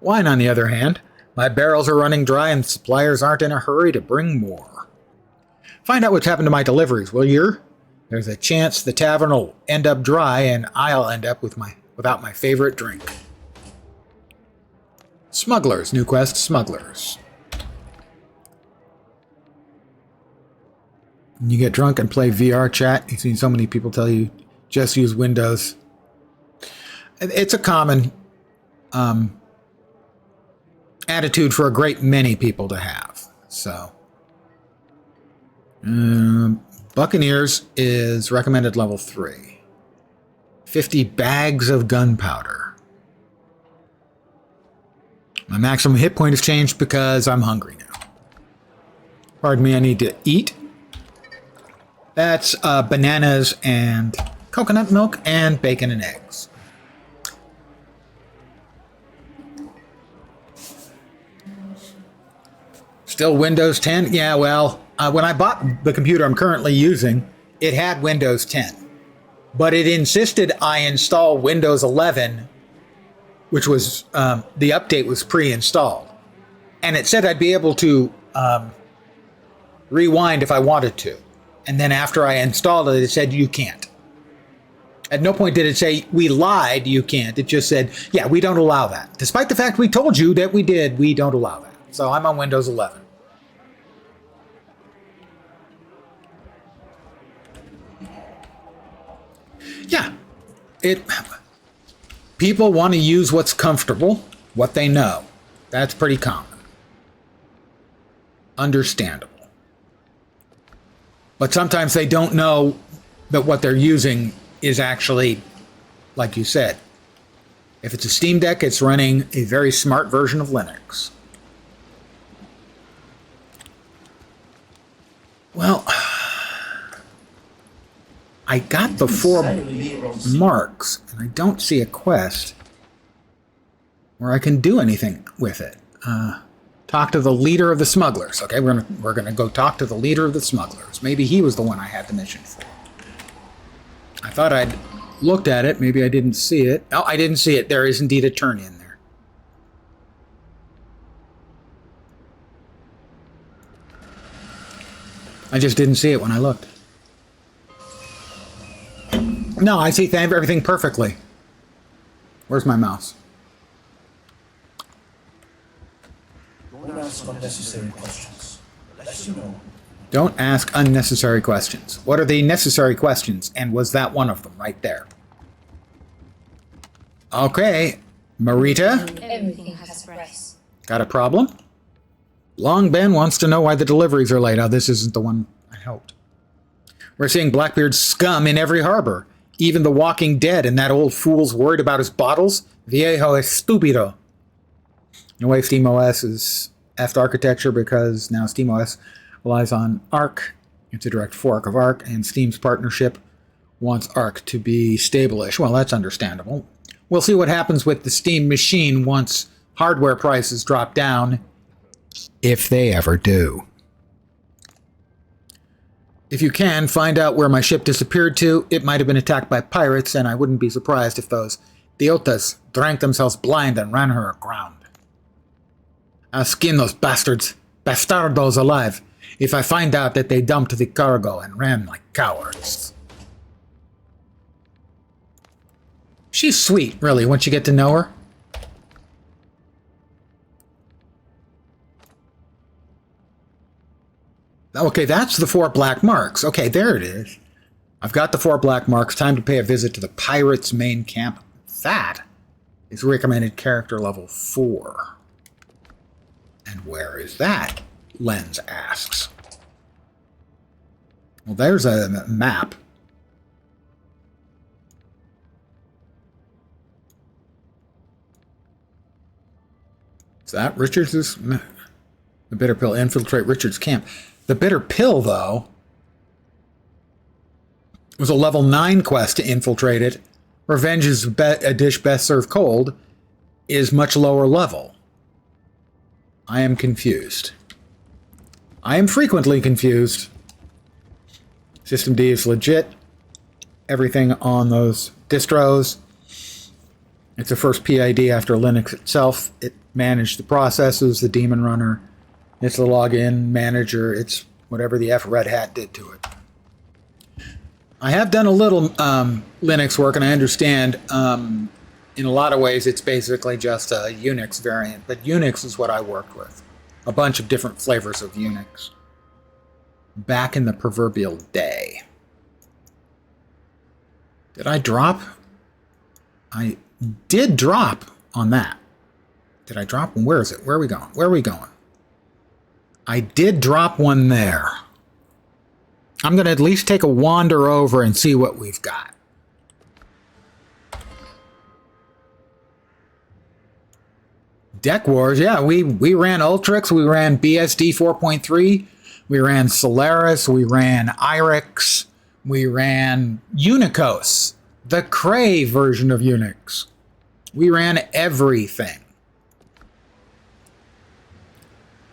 Wine, on the other hand, my barrels are running dry and suppliers aren't in a hurry to bring more. Find out what's happened to my deliveries, will you? There's a chance the tavern will end up dry and I'll end up without my favorite drink. Smugglers. New quest, Smugglers. When you get drunk and play VR chat, you've seen so many people tell you just use Windows. It's a common attitude for a great many people to have. So, Buccaneers is recommended level 3. 50 bags of gunpowder. My maximum hit point has changed because I'm hungry now. Pardon me, I need to eat. That's bananas and coconut milk and bacon and eggs. Still Windows 10? Yeah, well, when I bought the computer I'm currently using, it had Windows 10. But it insisted I install Windows 11, which was, the update was pre-installed. And it said I'd be able to rewind if I wanted to. And then after I installed it, it said, you can't. At no point did it say, we lied, you can't. It just said, yeah, we don't allow that. Despite the fact we told you that we did, we don't allow that. So I'm on Windows 11. Yeah, people want to use what's comfortable, what they know. That's pretty common. Understandable. But sometimes they don't know that what they're using is actually, like you said, if it's a Steam Deck, it's running a very smart version of Linux. Well, I got the 4 marks, and I don't see a quest where I can do anything with it. Talk to the leader of the smugglers. Okay, we're gonna go talk to the leader of the smugglers. Maybe he was the one I had the mission for. I thought I'd looked at it. Maybe I didn't see it. Oh, I didn't see it. There is indeed a turn in there. I just didn't see it when I looked. No, I see everything perfectly. Where's my mouse? Don't ask unnecessary questions. Unless you know. Don't ask unnecessary questions. What are the necessary questions? And was that one of them right there? Okay, Marita. Everything has a price. Got a problem? Long Ben wants to know why the deliveries are late. Oh, this isn't the one I hoped. We're seeing Blackbeard's scum in every harbor. Even the Walking Dead, and that old fool's worried about his bottles. Viejo estúpido. In a way, SteamOS is effed architecture because now SteamOS relies on Arc. It's a direct fork of Arc, and Steam's partnership wants Arc to be stable-ish. Well, that's understandable. We'll see what happens with the Steam machine once hardware prices drop down, if they ever do. If you can, find out where my ship disappeared to. It might have been attacked by pirates, and I wouldn't be surprised if those idiotas drank themselves blind and ran her aground. I'll skin those bastardos alive, if I find out that they dumped the cargo and ran like cowards. She's sweet, really, once you get to know her. Okay, that's the 4 black marks. Okay, there it is. I've got the 4 black marks. Time to pay a visit to the pirates' main camp. That is recommended character level 4. And where is that? Lens asks. Well, there's a map. Is that Richards' the bitter pill infiltrate Richards' camp? The bitter pill, though, was a level 9 quest to infiltrate it. Revenge is a dish best served cold is much lower level. I am confused. I am frequently confused. System D is legit. Everything on those distros. It's the first PID after Linux itself. It managed the processes, the daemon runner. It's the login manager. It's whatever the F Red Hat did to it. I have done a little Linux work, and I understand in a lot of ways it's basically just a Unix variant. But Unix is what I worked with. A bunch of different flavors of Unix. Back in the proverbial day. Did I drop? I did drop on that. Did I drop one? Where is it? Where are we going? Where are we going? I did drop one there. I'm going to at least take a wander over and see what we've got. Deck Wars, yeah, we ran Ultrix, we ran BSD 4.3, we ran Solaris, we ran Irix, we ran Unicos, the Cray version of Unix. We ran everything.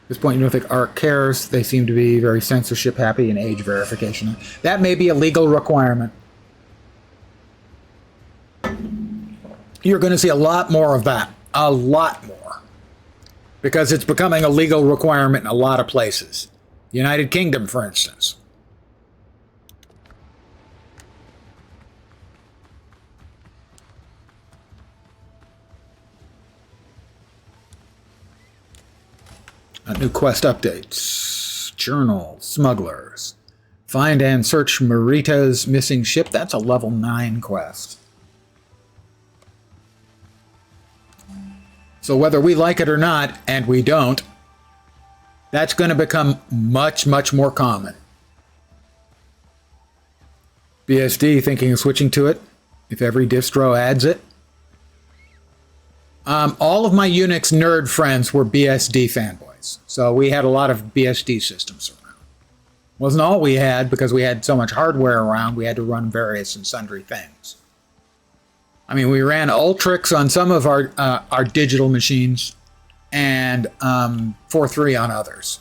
At this point, you don't think Arc cares. They seem to be very censorship happy and age verification. That may be a legal requirement. You're going to see a lot more of that. A lot more. Because it's becoming a legal requirement in a lot of places. United Kingdom, for instance. New quest updates. Journal. Smugglers. Find and search Marita's missing ship. That's a level 9 quest. So whether we like it or not, and we don't, that's going to become much, much more common. BSD thinking of switching to it if every distro adds it. All of my Unix nerd friends were BSD fanboys, so we had a lot of BSD systems around. Wasn't all we had, because we had so much hardware around, we had to run various and sundry things. I mean, we ran Ultrix on some of our digital machines, and 4.3 on others.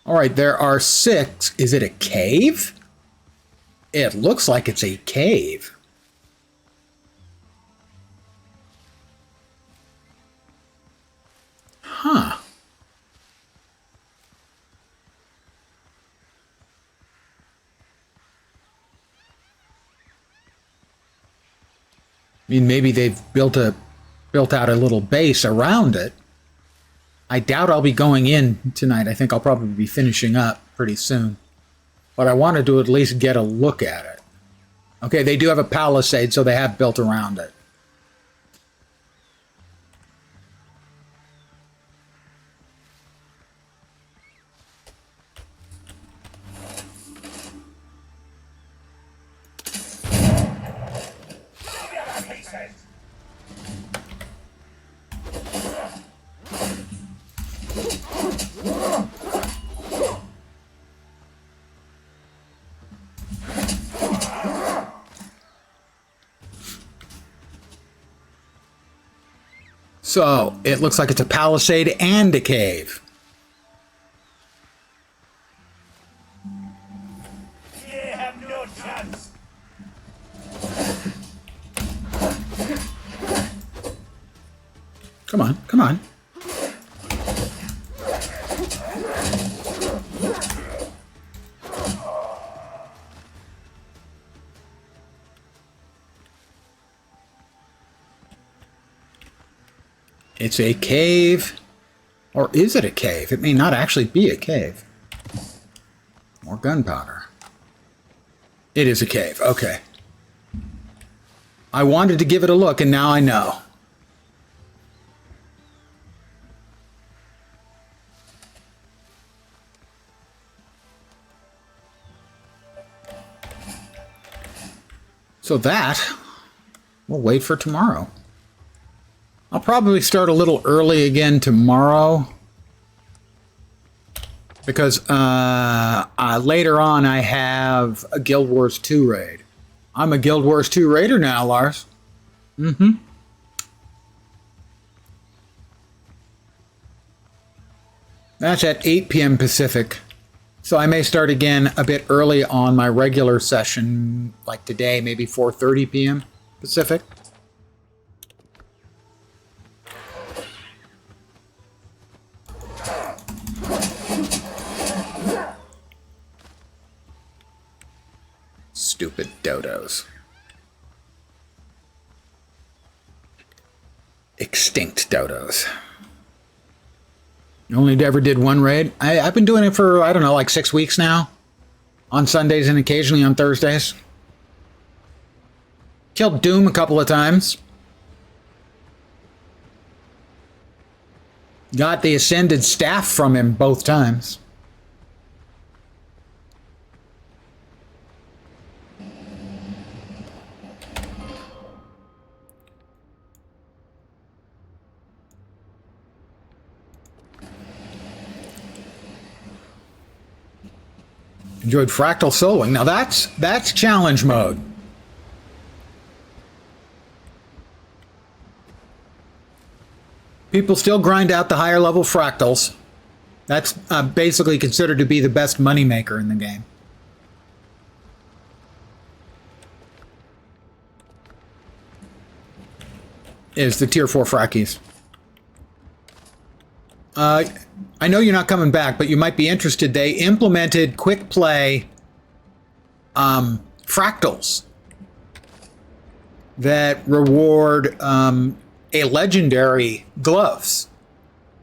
All right, there are 6. Is it a cave? It looks like it's a cave. Huh. I mean, maybe they've built out a little base around it. I doubt I'll be going in tonight. I think I'll probably be finishing up pretty soon. But I wanted to at least get a look at it. Okay, they do have a palisade, so they have built around it. So, it looks like it's a palisade and a cave. You have no chance. Come on, come on. It's a cave. Or is it a cave? It may not actually be a cave. More gunpowder. It is a cave. Okay. I wanted to give it a look, and now I know. So that, we'll wait for tomorrow. I'll probably start a little early again tomorrow, because later on I have a Guild Wars 2 raid. I'm a Guild Wars 2 raider now, Lars. Mm-hmm. That's at 8 p.m. Pacific. So I may start again a bit early on my regular session, like today, maybe 4:30 p.m. Pacific. Stupid dodos. Extinct dodos. You only ever did one raid? I've been doing it for, I don't know, like 6 weeks now. On Sundays and occasionally on Thursdays. Killed Doom a couple of times. Got the Ascended Staff from him both times. Enjoyed fractal soloing. Now that's challenge mode. People still grind out the higher level fractals. That's basically considered to be the best moneymaker in the game. Is the tier 4 frackies. I know you're not coming back, but you might be interested. They implemented quick play fractals that reward a legendary gloves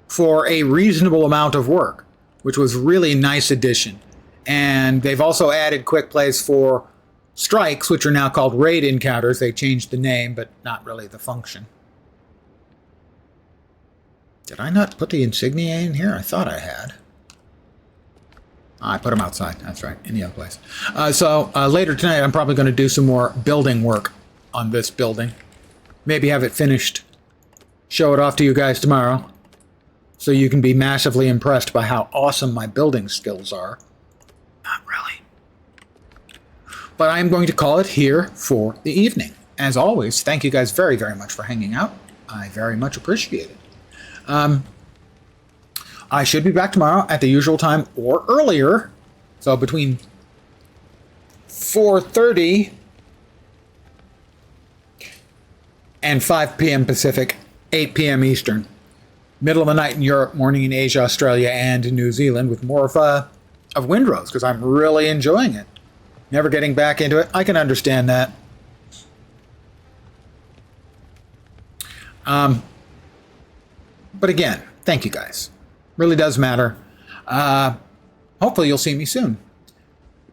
for a reasonable amount of work. which was really nice addition. And they've also added quick plays for strikes, which are now called raid encounters. They changed the name, but not really the function. Did I not put the insignia in here? I thought I had. I put them outside. That's right, in the other place. So later tonight, I'm probably going to do some more building work on this building. Maybe have it finished. Show it off to you guys tomorrow, so you can be massively impressed by how awesome my building skills are. Not really. But I'm going to call it here for the evening. As always, thank you guys very, very much for hanging out. I very much appreciate it. I should be back tomorrow at the usual time or earlier. So between 4:30 and 5 p.m. Pacific, 8 p.m. Eastern. Middle of the night in Europe, morning in Asia, Australia, and New Zealand with more of Windrose, because I'm really enjoying it. Never getting back into it. I can understand that. But again, thank you guys. Really does matter. Hopefully you'll see me soon.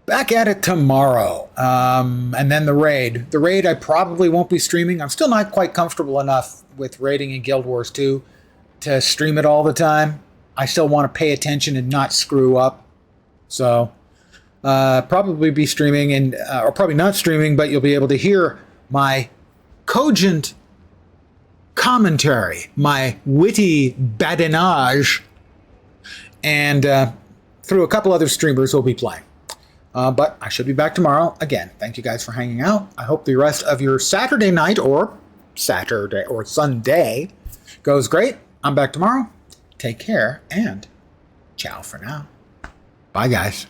Back at it tomorrow. And then the raid. The raid I probably won't be streaming. I'm still not quite comfortable enough with raiding in Guild Wars 2 to stream it all the time. I still want to pay attention and not screw up. So probably be streaming and or probably not streaming, but you'll be able to hear my cogent commentary, my witty badinage, and through a couple other streamers we'll be playing. But I should be back tomorrow. Again, thank you guys for hanging out. I hope the rest of your Saturday night or Saturday or Sunday goes great. I'm back tomorrow. Take care and ciao for now. Bye, guys.